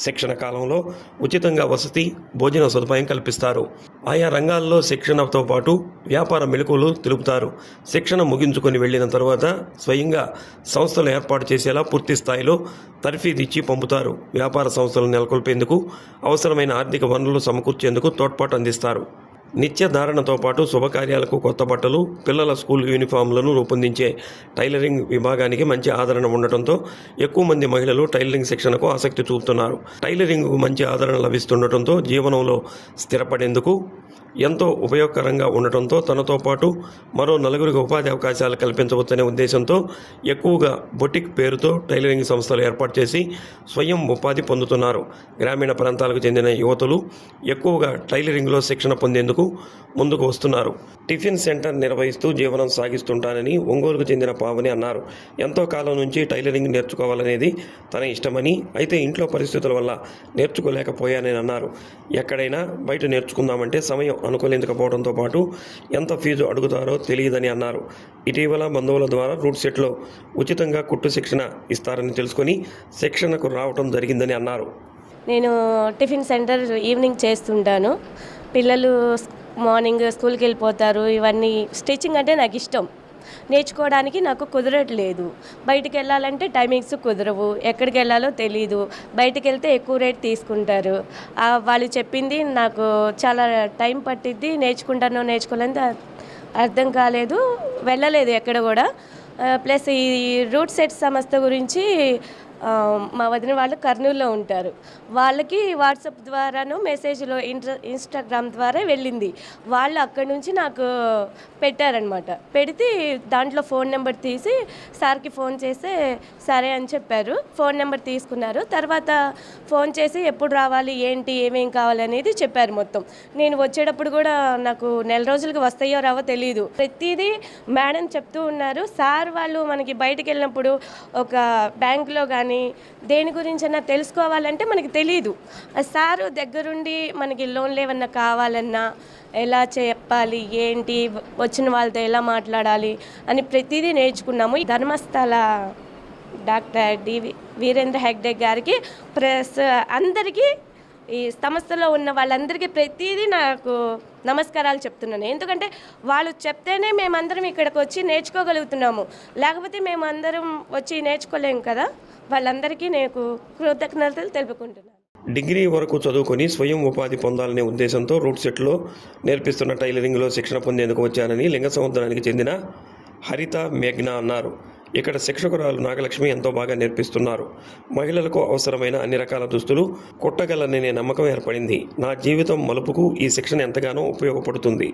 శిక్షణ కాలంలో ఉచితంగా వసతి, భోజన సదుపాయం కల్పిస్తారు. ఆయా రంగాల్లో శిక్షణతో పాటు వ్యాపార మెళకువలు తెలుపుతారు. శిక్షణ ముగించుకొని వెళ్లిన తర్వాత స్వయంగా సంస్థలు ఏర్పాటు చేసేలా పూర్తి స్థాయిలో తర్ఫీదు ఇచ్చి పంపుతారు. వ్యాపార సంస్థలను నెలకొల్పేందుకు అవసరమైన ఆర్థిక వనరులు సమకూర్చేందుకు తోడ్పాటు అందిస్తారు. నిత్య ధారణతో పాటు శుభకార్యాలకు కొత్త బట్టలు, పిల్లల స్కూల్ యూనిఫామ్లను రూపొందించే టైలరింగ్ విభాగానికి మంచి ఆదరణ ఉండటంతో ఎక్కువ మంది మహిళలు టైలరింగ్ శిక్షణకు ఆసక్తి చూపుతున్నారు. టైలరింగ్కు మంచి ఆదరణ లభిస్తుండటంతో జీవనంలో స్థిరపడేందుకు ఎంతో ఉపయోగకరంగా ఉండటంతో తనతో పాటు మరో 4గురికి ఉపాధి అవకాశాలు కల్పించవచ్చనే ఉద్దేశంతో ఎక్కువగా బొటిక్ పేరుతో టైలరింగ్ సంస్థలు ఏర్పాటు చేసి స్వయం ఉపాధి పొందుతున్నారు. గ్రామీణ ప్రాంతాలకు చెందిన యువతులు ఎక్కువగా టైలరింగ్లో శిక్షణ పొందేందుకు ముందుకు వస్తున్నారు. టిఫిన్ సెంటర్ నిర్వహిస్తూ జీవనం సాగిస్తుంటానని ఒంగోలుకు చెందిన పావని అన్నారు. ఎంతో కాలం నుంచి టైలరింగ్ నేర్చుకోవాలనేది తన ఇష్టమని, అయితే ఇంట్లో పరిస్థితుల వల్ల నేర్చుకోలేకపోయానని అన్నారు. ఎక్కడైనా బయట నేర్చుకుందామంటే సమయం అనుకోలేకపోవడంతో పాటు ఎంత ఫీజు అడుగుతారో తెలియదని అన్నారు. ఇటీవల బంధువుల ద్వారా రూట్ సెట్లో ఉచితంగా కుట్టు శిక్షణ ఇస్తారని తెలుసుకొని శిక్షణకు రావడం జరిగిందని అన్నారు. నేను టిఫిన్ సెంటర్ ఈవినింగ్ చేస్తుంటాను. పిల్లలు మార్నింగ్ స్కూల్కి వెళ్ళిపోతారు. ఇవన్నీ స్టిచ్చింగ్ అంటే నాకు ఇష్టం. నేర్చుకోవడానికి నాకు కుదరట్లేదు. బయటికి వెళ్ళాలంటే టైమింగ్స్ కుదరవు, ఎక్కడికి వెళ్ళాలో తెలీదు. బయటికి వెళ్తే ఎక్కువ రేట్ తీసుకుంటారు. వాళ్ళు చెప్పింది నాకు చాలా టైం పట్టిద్ది, నేర్చుకోవాలని అర్థం కాలేదు, వెళ్ళలేదు ఎక్కడ కూడా. ప్లస్ ఈ రూట్ సెట్ సంస్థ గురించి మా వదిన వాళ్ళు కర్నూలులో ఉంటారు. వాళ్ళకి వాట్సాప్ ద్వారాను మెసేజ్లో ఇన్స్టాగ్రామ్ ద్వారా వెళ్ళింది. వాళ్ళు అక్కడి నుంచి నాకు పెట్టారనమాట. పెడితే దాంట్లో ఫోన్ నెంబర్ తీసి సార్కి ఫోన్ చేస్తే సరే అని చెప్పారు. ఫోన్ నెంబర్ తీసుకున్నారు. తర్వాత ఫోన్ చేసి ఎప్పుడు రావాలి, ఏంటి, ఏమేం కావాలి అనేది చెప్పారు మొత్తం. నేను వచ్చేటప్పుడు కూడా నాకు నెల రోజులకి వస్తాయో రావో తెలియదు. ప్రతిదీ మేడం చెప్తూ ఉన్నారు. సార్ వాళ్ళు మనకి బయటికి వెళ్ళినప్పుడు ఒక బ్యాంకులో కానీ దేని గురించైనా తెలుసుకోవాలంటే మనకి తెలియదు. సారు దగ్గరుండి మనకి లోన్లు ఏమన్నా కావాలన్నా ఎలా చెప్పాలి, ఏంటి, వచ్చిన వాళ్ళతో ఎలా మాట్లాడాలి అని ప్రతిదీ నేర్చుకున్నాము. ధర్మస్థల డాక్టర్ డి వీరేంద్ర హెగ్డే గారికి ప్లస్ అందరికీ ఈ సంస్థలో ఉన్న వాళ్ళందరికీ ప్రతిదీ నాకు నమస్కారాలు చెప్తున్నాను. ఎందుకంటే వాళ్ళు చెప్తేనే మేమందరం ఇక్కడికి వచ్చి నేర్చుకోగలుగుతున్నాము. లేకపోతే మేము అందరం వచ్చి నేర్చుకోలేము కదా. వాళ్ళందరికీ నేను కృతజ్ఞతలు తెలుపుకుంటున్నాను. డిగ్రీ వరకు చదువుకొని స్వయం ఉపాధి పొందాలనే ఉద్దేశంతో రూట్ సెట్లో నేర్పిస్తున్న టైలరింగ్లో శిక్షణ పొందేందుకు వచ్చానని లింగసముద్రానికి చెందిన హరిత మేఘ్నా అన్నారు. ఇక్కడ శిక్షకురాలు నాగలక్ష్మి ఎంతో బాగా నేర్పిస్తున్నారు. మహిళలకు అవసరమైన అన్ని రకాల దుస్తులు కుట్టగలననే నమ్మకం ఏర్పడింది. నా జీవితం మలుపుకు ఈ శిక్షణ ఎంతగానో ఉపయోగపడుతుంది.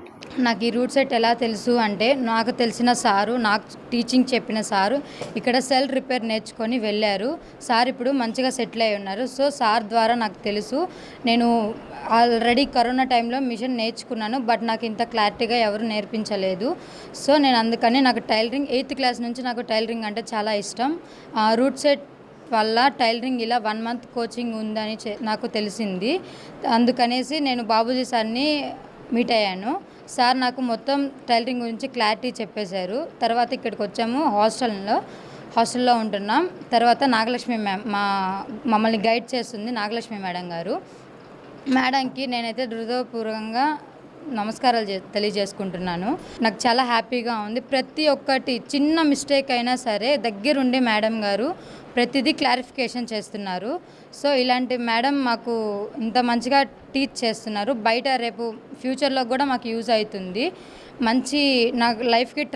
నాకు ఈ రూట్ సెట్ ఎలా తెలుసు అంటే, నాకు తెలిసిన సారు, నాకు టీచింగ్ చెప్పిన సారు ఇక్కడ సెల్ రిపేర్ నేర్చుకొని వెళ్ళారు. సార్ ఇప్పుడు మంచిగా సెటిల్ అయి ఉన్నారు. సో సార్ ద్వారా నాకు తెలుసు. నేను ఆల్రెడీ కరోనా టైంలో మిషన్ నేర్చుకున్నాను, బట్ నాకు ఇంత క్లారిటీగా ఎవరు నేర్పించలేదు. సో నేను అందుకని నాకు టైలరింగ్ 8th క్లాస్ నుంచి నాకు టైలరింగ్ అంటే చాలా ఇష్టం. రూట్ సెట్ వల్ల టైలరింగ్ ఇలా 1 month కోచింగ్ ఉందని నాకు తెలిసింది. అందుకనేసి నేను బాబూజీ సార్ని మీట్ అయ్యాను. సార్ నాకు మొత్తం టైలరింగ్ గురించి క్లారిటీ చెప్పేశారు. తర్వాత ఇక్కడికి వచ్చాము, హాస్టల్లో ఉంటున్నాం. తర్వాత నాగలక్ష్మి మ్యామ్ మమ్మల్ని గైడ్ చేస్తుంది. నాగలక్ష్మి మేడం గారు, మేడంకి నేనైతే హృదయపూర్వకంగా నమస్కారాలు తెలియజేసుకుంటున్నాను. నాకు చాలా హ్యాపీగా ఉంది. ప్రతి ఒక్కటి చిన్న మిస్టేక్ అయినా సరే దగ్గరుండి మేడం గారు ప్రతిదీ క్లారిఫికేషన్ చేస్తున్నారు. సో ఇలాంటి మేడం మాకు ఇంత మంచిగా టీచ్ చేస్తున్నారు. బయట రేపు ఫ్యూచర్లో కూడా మాకు యూజ్ అవుతుంది. మంచి నాకు లైఫ్కి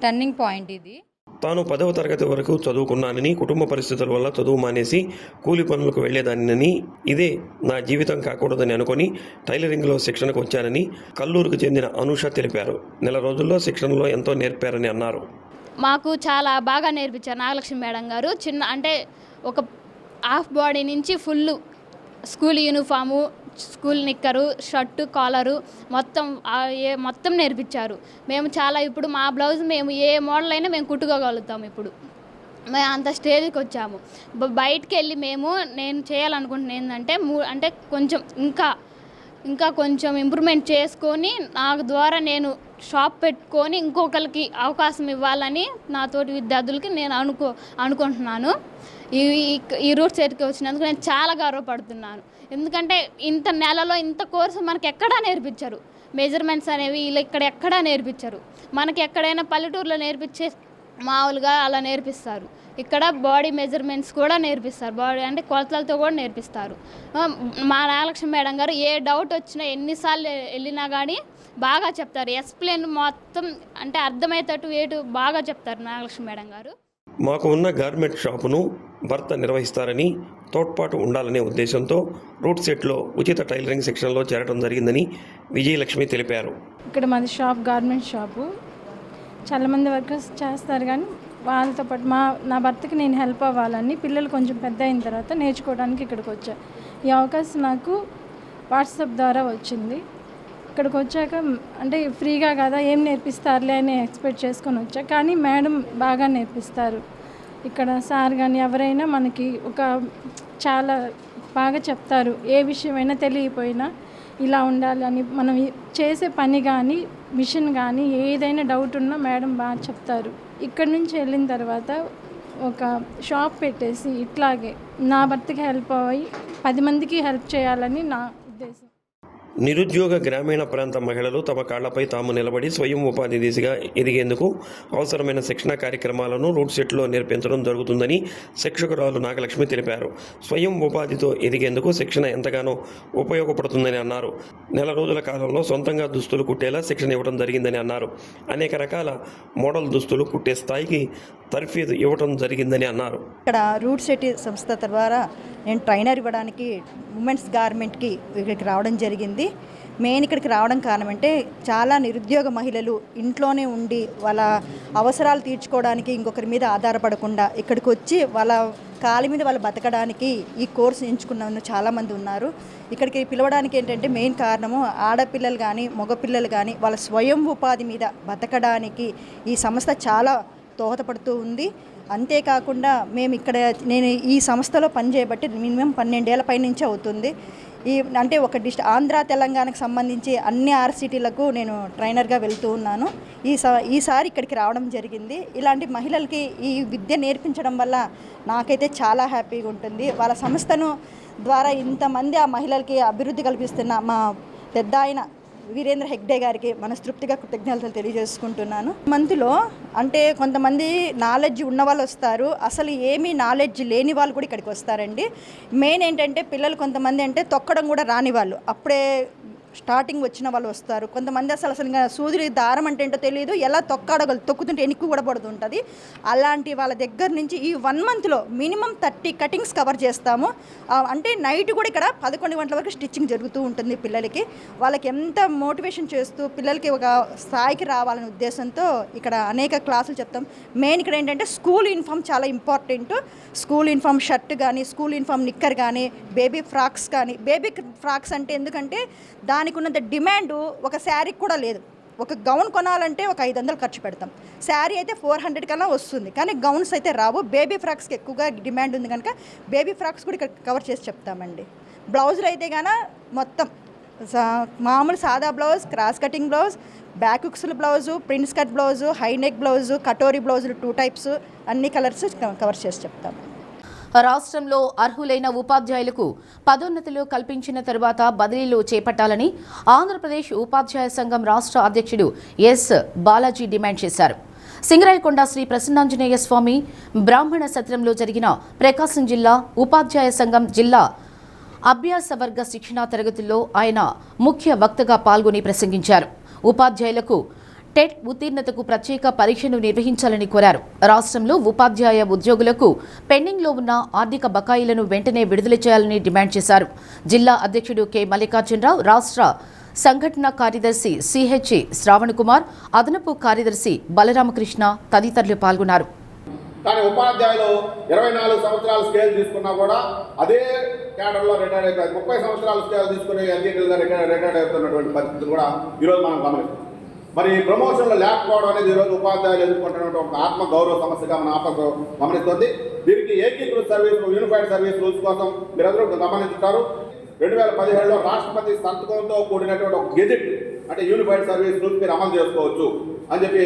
టర్నింగ్ పాయింట్ ఇది. తాను 10వ తరగతి వరకు చదువుకున్నానని, కుటుంబ పరిస్థితుల వల్ల చదువు మానేసి కూలి పనులకు వెళ్లేదానినని, ఇదే నా జీవితం కాకూడదని అనుకుని టైలరింగ్లో శిక్షణకు వచ్చానని కల్లూరుకు చెందిన అనుష తెలిపారు. నెల రోజుల్లో శిక్షణలో ఎంతో నేర్పారని అన్నారు. మాకు చాలా బాగా నేర్పించారు నాగలక్ష్మి మేడం గారు. అంటే ఒక హాఫ్ బాడీ నుంచి ఫుల్ స్కూల్ యూనిఫాము, స్కూల్ నిక్కరు, షర్టు, కాలరు మొత్తం నేర్పించారు. మేము చాలా ఇప్పుడు మా బ్లౌజ్ మేము ఏ మోడల్ అయినా మేము కుట్టుకోగలుగుతాము. ఇప్పుడు మేము అంత స్టేజ్కి వచ్చాము. బయటికి వెళ్ళి నేను చేయాలనుకుంటున్నాను ఏంటంటే అంటే కొంచెం ఇంకా కొంచెం ఇంప్రూవ్మెంట్ చేసుకొని నాకు ద్వారా నేను షాప్ పెట్టుకొని ఇంకొకరికి అవకాశం ఇవ్వాలని నాతోటి విద్యార్థులకి నేను అనుకుంటున్నాను. ఈ రూట్ సెట్కి వచ్చినందుకు నేను చాలా గర్వపడుతున్నాను. ఎందుకంటే ఇంత నెలలో ఇంత కోర్సు మనకి ఎక్కడా నేర్పించరు. మెజర్మెంట్స్ అనేవి ఇలా ఇక్కడ ఎక్కడా నేర్పించరు. మనకి ఎక్కడైనా పల్లెటూరులో నేర్పించే మామూలుగా అలా నేర్పిస్తారు. ఇక్కడ బాడీ మెజర్మెంట్స్ కూడా నేర్పిస్తారు. బాడీ అంటే కొలతలతో కూడా నేర్పిస్తారు. మా నాగలక్ష్మి మేడం గారు ఏ డౌట్ వచ్చినా ఎన్నిసార్లు వెళ్ళినా కానీ బాగా చెప్తారు. ఎక్స్ప్లెయిన్ మొత్తం అంటే అర్థమయ్యేటట్టు బాగా చెప్తారు నాగలక్ష్మి మేడం గారు. మాకు ఉన్న గార్మెంట్ షాపును భర్త నిర్వహిస్తారని, తోడ్పాటు ఉండాలనే ఉద్దేశంతో రూట్ సెట్లో ఉచిత టైలరింగ్ శిక్షణలో చేరడం జరిగిందని విజయలక్ష్మి తెలిపారు. ఇక్కడ మాది గార్మెంట్ షాపు. చాలామంది వర్కర్స్ చేస్తారు, కానీ వాళ్ళతో పాటు నా భర్తకి నేను హెల్ప్ అవ్వాలని పిల్లలు కొంచెం పెద్ద అయిన తర్వాత నేర్చుకోవడానికి ఇక్కడికి వచ్చా. ఈ అవకాశం నాకు వాట్సాప్ ద్వారా వచ్చింది. ఇక్కడికి వచ్చాక అంటే ఫ్రీగా కదా ఏం నేర్పిస్తారులే అని ఎక్స్పెక్ట్ చేసుకొని వచ్చా. కానీ మేడం బాగా నేర్పిస్తారు. ఇక్కడ సార్ కానీ ఎవరైనా మనకి చాలా బాగా చెప్తారు. ఏ విషయమైనా తెలియపోయినా ఇలా ఉండాలని, మనం చేసే పని కానీ మిషన్ కానీ ఏదైనా డౌట్ ఉన్నా మేడం బాగా చెప్తారు. ఇక్కడ నుంచి వెళ్ళిన తర్వాత ఒక షాప్ పెట్టేసి ఇట్లాగే నా భర్తకి హెల్ప్ అయ్యి 10 మందికి హెల్ప్ చేయాలని నా ఉద్దేశం. నిరుద్యోగ గ్రామీణ ప్రాంత మహిళలు తమ కాళ్లపై తాము నిలబడి స్వయం ఉపాధి దిశగా ఎదిగేందుకు అవసరమైన శిక్షణ కార్యక్రమాలను రూట్ సెట్లో నేర్పించడం జరుగుతుందని శిక్షకురాలు నాగలక్ష్మి తెలిపారు. స్వయం ఉపాధితో ఎదిగేందుకు శిక్షణ ఎంతగానో ఉపయోగపడుతుందని అన్నారు. నెల రోజుల కాలంలో సొంతంగా దుస్తులు కుట్టేలా శిక్షణ ఇవ్వడం జరిగిందని అన్నారు. అనేక రకాల మోడల్ దుస్తులు కుట్టే స్థాయికి తర్ఫీదు ఇవ్వడం జరిగిందని అన్నారు. ఇక్కడ రూట్ సెట్ సంస్థ ద్వారా నేను ట్రైనర్ ఇవ్వడానికి ఉమెన్స్ గార్మెంట్కి ఇక్కడికి రావడం జరిగింది. మెయిన్ ఇక్కడికి రావడం కారణం అంటే చాలా నిరుద్యోగ మహిళలు ఇంట్లోనే ఉండి వాళ్ళ అవసరాలు తీర్చుకోవడానికి ఇంకొకరి మీద ఆధారపడకుండా ఇక్కడికి వచ్చి వాళ్ళ కాళ్ళ మీద వాళ్ళు బతకడానికి ఈ కోర్సు ఎంచుకున్న చాలామంది ఉన్నారు. ఇక్కడికి పిలవడానికి ఏంటంటే మెయిన్ కారణము ఆడపిల్లలు కానీ మగపిల్లలు కానీ వాళ్ళ స్వయం ఉపాధి మీద బతకడానికి ఈ సంస్థ చాలా దోహదపడుతూ ఉంది. అంతేకాకుండా మేము ఇక్కడ నేను ఈ సంస్థలో పనిచేయబట్టి మినిమం 12 ఏళ్ల పై నుంచి అవుతుంది. అంటే ఒక ఆంధ్ర తెలంగాణకు సంబంధించి అన్ని ఆర్సిటీలకు నేను ట్రైనర్గా వెళ్తూ ఉన్నాను. ఈసారి ఇక్కడికి రావడం జరిగింది. ఇలాంటి మహిళలకి ఈ విద్య నేర్పించడం వల్ల నాకైతే చాలా హ్యాపీగా ఉంటుంది. వాళ్ళ సంస్థను ద్వారా ఇంతమంది ఆ మహిళలకి అభివృద్ధి కల్పిస్తున్న మా పెద్ద ఆయన వీరేంద్ర హెగ్డే గారికి మనస్తృప్తిగా కృతజ్ఞతలు తెలియజేసుకుంటున్నాను. మంత్లో అంటే కొంతమంది నాలెడ్జ్ ఉన్న వాళ్ళు వస్తారు, అసలు ఏమీ నాలెడ్జ్ లేని వాళ్ళు కూడా ఇక్కడికి వస్తారండి. మెయిన్ ఏంటంటే పిల్లలు కొంతమంది అంటే తొక్కడం కూడా రాని వాళ్ళు అప్పుడే స్టార్టింగ్ వచ్చిన వాళ్ళు వస్తారు. కొంతమంది అసలు ఇంకా సూది దారం అంటే ఏంటో తెలియదు, ఎలా తొక్కుతుంటే ఎనిక్కు కూడా పడుతుంటుంది. అలాంటి వాళ్ళ దగ్గర నుంచి ఈ 1 మంత్లో మినిమం 30 కటింగ్స్ కవర్ చేస్తాము. అంటే నైట్ కూడా ఇక్కడ 11 గంటల వరకు స్టిచ్చింగ్ జరుగుతూ ఉంటుంది. పిల్లలకి వాళ్ళకి ఎంత మోటివేషన్ చేస్తూ పిల్లలకి ఒక స్థాయికి రావాలనే ఉద్దేశంతో ఇక్కడ అనేక క్లాసులు చెప్తాం. మెయిన్ ఇక్కడ ఏంటంటే స్కూల్ యూనిఫామ్ చాలా ఇంపార్టెంట్. స్కూల్ యూనిఫామ్ షర్ట్ కానీ, స్కూల్ యూనిఫామ్ నిక్కర్ కానీ, బేబీ ఫ్రాక్స్ కానీ. బేబీ ఫ్రాక్స్ అంటే ఎందుకంటే దానికి ఉన్నంత డిమాండ్ ఒక శారీకి కూడా లేదు. ఒక గౌన్ కొనాలంటే ఒక 500 ఖర్చు పెడతాం. శారీ అయితే 400 కన్నా వస్తుంది, కానీ గౌన్స్ అయితే రావు. బేబీ ఫ్రాక్స్కి ఎక్కువగా డిమాండ్ ఉంది కనుక బేబీ ఫ్రాక్స్ కూడా ఇక్కడ కవర్ చేసి చెప్తామండి. బ్లౌజులు అయితే కానీ మొత్తం మామూలు సాదా blouse, cross cutting blouse, back హుక్స్ల blouse, prince cut blouse, high neck blouse, katori బ్లౌజులు 2 టైప్స్ అన్ని కలర్స్ కవర్ చేసి చెప్తాము. రాష్ట్రంలో అర్హులైన ఉపాధ్యాయులకు పదోన్నతులు కల్పించిన తరువాత బదిలీలు చేపట్టాలని ఆంధ్రప్రదేశ్ ఉపాధ్యాయ సంఘం రాష్ట్ర అధ్యక్షుడు ఎస్ బాలాజీ డిమాండ్ చేశారు. సింగరాయకొండ శ్రీ ప్రసన్నాంజనేయ స్వామి బ్రాహ్మణ సత్రంలో జరిగిన ప్రకాశం జిల్లా ఉపాధ్యాయ సంఘం జిల్లా అభ్యాస వర్గ శిక్షణా తరగతుల్లో ఆయన ముఖ్య వక్తగా పాల్గొని ప్రసంగించారు. ఉపాధ్యాయులకు టెట్ ఉత్తీర్ణతకు ప్రత్యేక పరీక్షను నిర్వహించాలని కోరారు. రాష్ట్రంలో ఉపాధ్యాయ ఉద్యోగులకు పెండింగ్లో ఉన్న ఆర్థిక బకాయిలను వెంటనే విడుదల చేయాలని డిమాండ్ చేశారు. జిల్లా అధ్యక్షుడు కె మల్లికార్జునరావు, రాష్ట్ర సంఘటన కార్యదర్శి సిహెచ్ శ్రావణ్ కుమార్, అదనపు కార్యదర్శి బలరామకృష్ణ తదితరులు పాల్గొన్నారు. కానీ ఉపాధ్యాయులు 24 సంవత్సరాల స్కేల్ తీసుకున్నా కూడా అదే క్యాడర్లో రిటైర్ అయిపోయారు. 30 సంవత్సరాల స్కేల్ తీసుకుని ఎన్టీటీలుగా రిటైర్ అవుతున్నటువంటి పరిస్థితులు కూడా ఈరోజు మనం గమనిస్తాం. మరి ప్రమోషన్లు లేకపోవడం అనేది ఈరోజు ఉపాధ్యాయులు ఎదుర్కొంటున్నటువంటి ఒక ఆత్మ గౌరవ సమస్యగా మన ఆత్మ గమనిస్తుంది. దీనికి ఏకీకృత సర్వీస్ యూనిఫైడ్ సర్వీస్ రూల్స్ కోసం మీరందరూ గమనించుతారు. 2017లో రాష్ట్రపతి సంతకంతో కూడినటువంటి ఒక గెజిట్ అంటే యూనిఫైడ్ సర్వీస్ రూల్స్ మీరు అమలు చేసుకోవచ్చు అని చెప్పి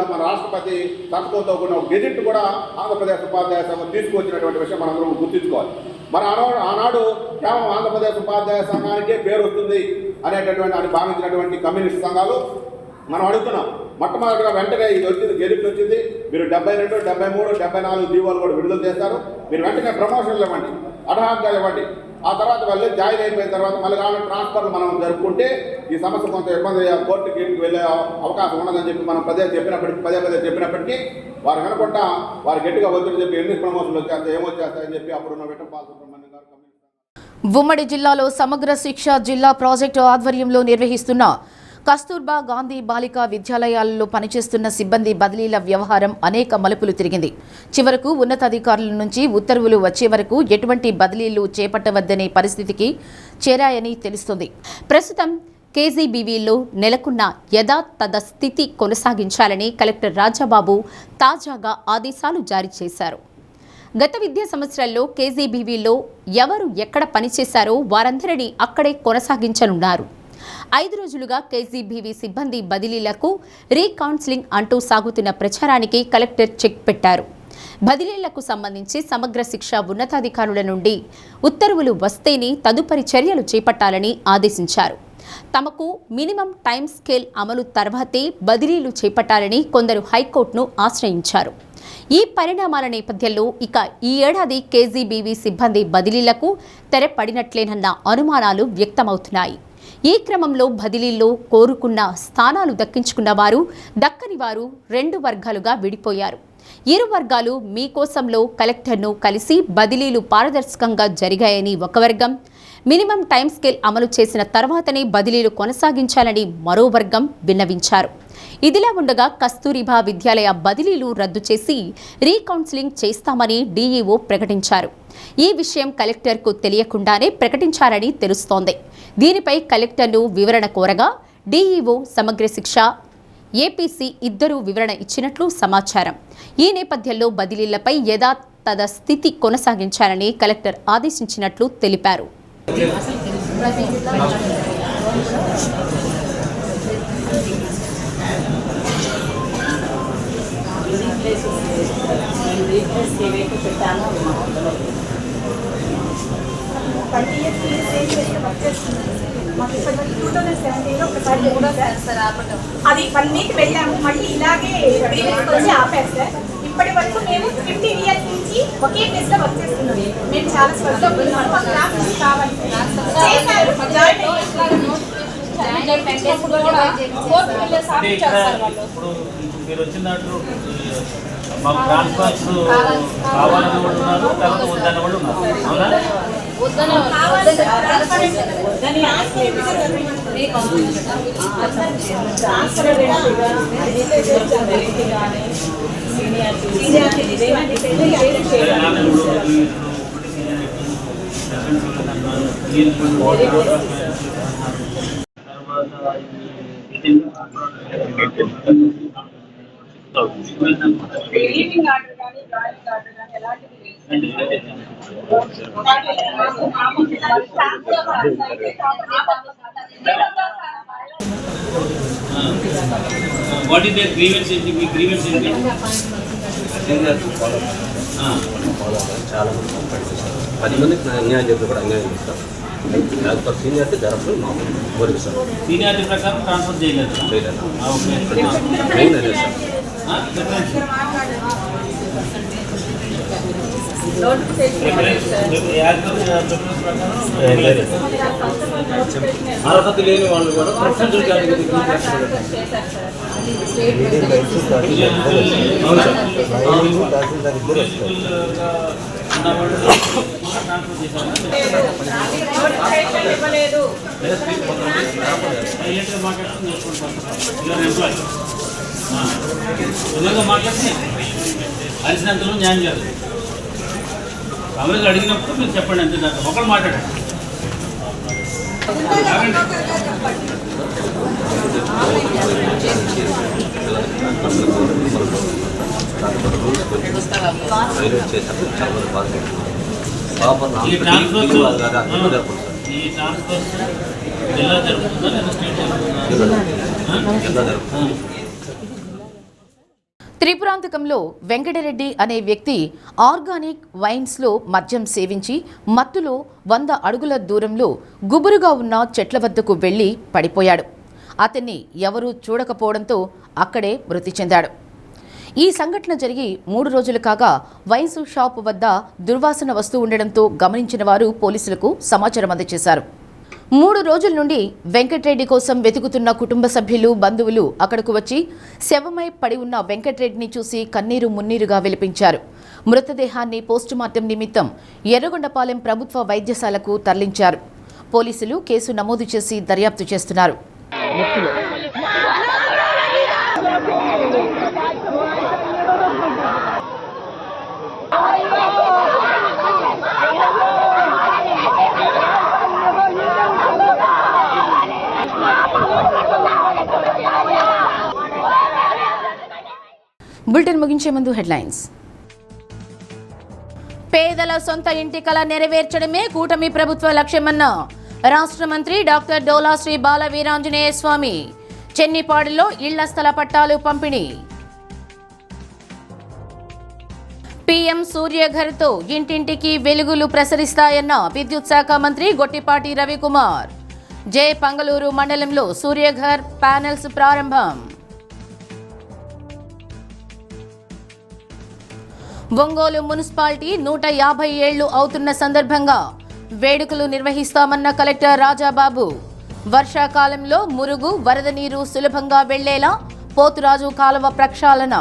మన రాష్ట్రపతి సంతకంతో కూడిన ఒక గెజిట్ కూడా ఆంధ్రప్రదేశ్ ఉపాధ్యాయ సంఘం తీసుకువచ్చినటువంటి విషయం మనందరం గుర్తుంచుకోవాలి. మరి ఆనాడు కేవలం ఆంధ్రప్రదేశ్ ఉపాధ్యాయ సంఘానికే పేరు వస్తుంది అనేటటువంటి అని భావించినటువంటి కమ్యూనిస్ట్ సంఘాలు మనం అడుగుతున్నాం. మొట్టమొదటిగా వెంటనే ఇది వచ్చింది, గెలిపి వచ్చింది. మీరు 72, 73, 74 జీవోలు కూడా విడుదల చేస్తారు. మీరు వెంటనే ప్రమోషన్లు ఇవ్వండి, అర్హతలు ఇవ్వండి. ఆ తర్వాత వాళ్ళు జాయిన్ అయిపోయిన తర్వాత మళ్ళీ కావాలంటే ట్రాన్స్ఫర్లు మనం జరుపుకుంటే ఈ సమస్య కొంత ఇబ్బంది కోర్టు గేట్కి వెళ్ళే అవకాశం ఉండదని చెప్పి మనం పదే చెప్పినప్పటికీ వారు వినకుండా వారు గట్టిగా వద్దని చెప్పి ఎన్ని ప్రమోషన్లు వచ్చేస్తాయి, ఏమొచ్చేస్తాయని చెప్పి అప్పుడున్న విఠంపాల్ సుబ్రహ్మణ్యం గారు. ఉమ్మడి జిల్లాలో సమగ్ర శిక్ష జిల్లా ప్రాజెక్టు ఆధ్వర్యంలో నిర్వహిస్తున్న కస్తూర్బా గాంధీ బాలికా విద్యాలయాలలో పనిచేస్తున్న సిబ్బంది బదిలీల వ్యవహారం అనేక మలుపులు తిరిగింది. చివరకు ఉన్నతాధికారుల నుంచి ఉత్తర్వులు వచ్చే వరకు ఎటువంటి బదిలీలు చేపట్టవద్దనే పరిస్థితికి చేరాయని తెలుస్తోంది. ప్రస్తుతం కేజీబీవీలో నెలకొన్న యథాతథ స్థితి కొనసాగించాలని కలెక్టర్ రాజాబాబు తాజాగా ఆదేశాలు జారీ చేశారు. గత విద్యా సంవత్సరాల్లో కేజీబీవీలో ఎవరు ఎక్కడ పనిచేశారో వారందరినీ అక్కడే కొనసాగించనున్నారు. 5 రోజులుగా కేజీబీవీ సిబ్బంది బదిలీలకు రీకౌన్సిలింగ్ అంటూ సాగుతున్న ప్రచారానికి కలెక్టర్ చెక్ పెట్టారు. బదిలీలకు సంబంధించి సమగ్ర శిక్ష ఉన్నతాధికారుల నుండి ఉత్తర్వులు వస్తేనే తదుపరి చర్యలు చేపట్టాలని ఆదేశించారు. తమకు మినిమం టైం స్కేల్ అమలు తర్వాతే బదిలీలు చేపట్టాలని కొందరు హైకోర్టును ఆశ్రయించారు. ఈ పరిణామాల నేపథ్యంలో ఇక ఈ ఏడాది కేజీబీవీ సిబ్బంది బదిలీలకు తెరపడినట్లేనన్న అనుమానాలు వ్యక్తమవుతున్నాయి. ఈ క్రమంలో బదిలీల్లో కోరుకున్న స్థానాలు దక్కించుకున్న వారు, దక్కని వారు 2 వర్గాలుగా విడిపోయారు. ఇరు వర్గాలు మీకోసంలో కలెక్టర్ను కలిసి బదిలీలు పారదర్శకంగా జరిగాయని ఒక వర్గం, మినిమం టైం స్కేల్ అమలు చేసిన తర్వాతనే బదిలీలు కొనసాగించాలని మరో వర్గం విన్నవించారు. ఇదిలా ఉండగా కస్తూరిబా విద్యాలయ బదిలీలు రద్దు చేసి రీకౌన్సిలింగ్ చేస్తామని డీఈఓ ప్రకటించారు. ఈ విషయం కలెక్టర్కు తెలియకుండానే ప్రకటించారని తెలుస్తోంది. దీనిపై కలెక్టర్ను వివరణ కోరగా డీఈఓ, సమగ్ర శిక్ష, ఏపీసీ ఇద్దరూ వివరణ ఇచ్చినట్లు సమాచారం. ఈ నేపథ్యంలో బదిలీలపై యథాతథ స్థితి కొనసాగించాలని కలెక్టర్ ఆదేశించినట్లు తెలిపారు. అది 1 వీక్ వెళ్ళాము, మళ్ళీ ఇలాగే వచ్చి ఆపారు సార్. ఇప్పటి వరకు మేము 15 ఇయర్స్ నుంచి ఒకే ప్లేస్ లో వర్క్ చేస్తున్నాం. మేము చాలా స్వచ్ఛంగా కావాలి మీరు వచ్చిన దాంట్లో మాకు ట్రాన్స్ఫర్స్ కావాలని వాళ్ళు ఉన్నారు, తర్వాత వద్దన్న వాళ్ళు ఉన్నారు. What is their grievance? Grievance is చాలా మంది పనిచేస్తారు. 10 మందికి అన్యాయం చేస్తే కూడా అన్యాయం చేస్తారు. సీనియారిటీ జరపడం మామూలు కోరిక సార్. సీనియారిటీ ప్రకారం ట్రాన్స్ఫర్ చేయలేదు. మెయిన్ అదే సార్. అర్హత లేని వాళ్ళు కూడా ప్రిఫరెన్షియల్ కేటగిరీ మాట్లాడితే అరిసినంతలో న్యాయం జరుగుతుంది. కాంగ్రెస్ అడిగినప్పుడు మీరు చెప్పండి అంతే, దాకా ఒకరు మాట్లాడండి. ఈ ట్రాన్స్ఫర్స్ జిల్లా జరుగుతుందా లేదా స్టేట్ జరుగుతుందా? త్రిపురాంతకంలో వెంకటరెడ్డి అనే వ్యక్తి ఆర్గానిక్ వైన్స్లో మద్యం సేవించి మత్తులో 100 అడుగుల దూరంలో గుబురుగా ఉన్న చెట్ల వద్దకు వెళ్లి పడిపోయాడు. అతన్ని ఎవరూ చూడకపోవడంతో అక్కడే మృతి చెందాడు. ఈ సంఘటన జరిగి 3 రోజులు కాగా వైన్స్ షాప్ వద్ద దుర్వాసన వస్తూ ఉండడంతో గమనించిన వారు పోలీసులకు సమాచారం అందజేశారు. 3 రోజుల నుండి వెంకటరెడ్డి కోసం వెతుకుతున్న కుటుంబ సభ్యులు, బంధువులు అక్కడకు వచ్చి శవమై పడి ఉన్న వెంకటరెడ్డిని చూసి కన్నీరు మున్నీరుగా విలపించారు. మృతదేహాన్ని పోస్టుమార్టం నిమిత్తం ఎర్రగొండపాలెం ప్రభుత్వ వైద్యశాలకు తరలించారు. పోలీసులు కేసు నమోదు చేసి దర్యాప్తు చేస్తున్నారు. బులెటిన్ ముగించే ముందు హెడ్లైన్స్. పేదల సొంత ఇంటి కల నెరవేర్చడమే కూటమి ప్రభుత్వ లక్ష్యమన్న రాష్ట్ర మంత్రి డాక్టర్ డోలా శ్రీ బాల వీరాంజనేయ స్వామి. చెన్నిపాడులో ఇళ్ల స్థల పట్టాలు పంపిణీ. పీఎం సూర్యఘర్తో ఇంటింటికి వెలుగులు ప్రసరిస్తాయన్న విద్యుత్ శాఖ మంత్రి గొట్టిపాటి రవికుమార్. జే పంగళూరు మండలంలో సూర్యఘర్ ప్యానెల్స్ ప్రారంభం. ఒంగోలు మున్సిపాలిటీ 150 ఏళ్లు అవుతున్న సందర్భంగా వేడుకలు నిర్వహిస్తామన్న కలెక్టర్ రాజాబాబు. వర్షాకాలంలో మురుగు వరద నీరు సులభంగా వెళ్లేలా పోతురాజు కాలువ ప్రక్షాళన.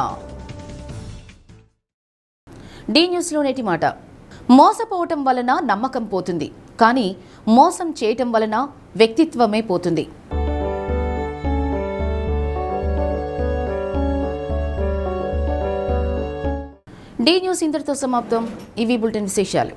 డి న్యూస్లో నేటి మాట. మోసపోవటం వలన నమ్మకం పోతుంది, కానీ మోసం చేయటం వలన వ్యక్తిత్వమే పోతుంది. డి న్యూస్ ఇంతటితో సమాప్తం. ఇవి బులెటిన్ విశేషాలు.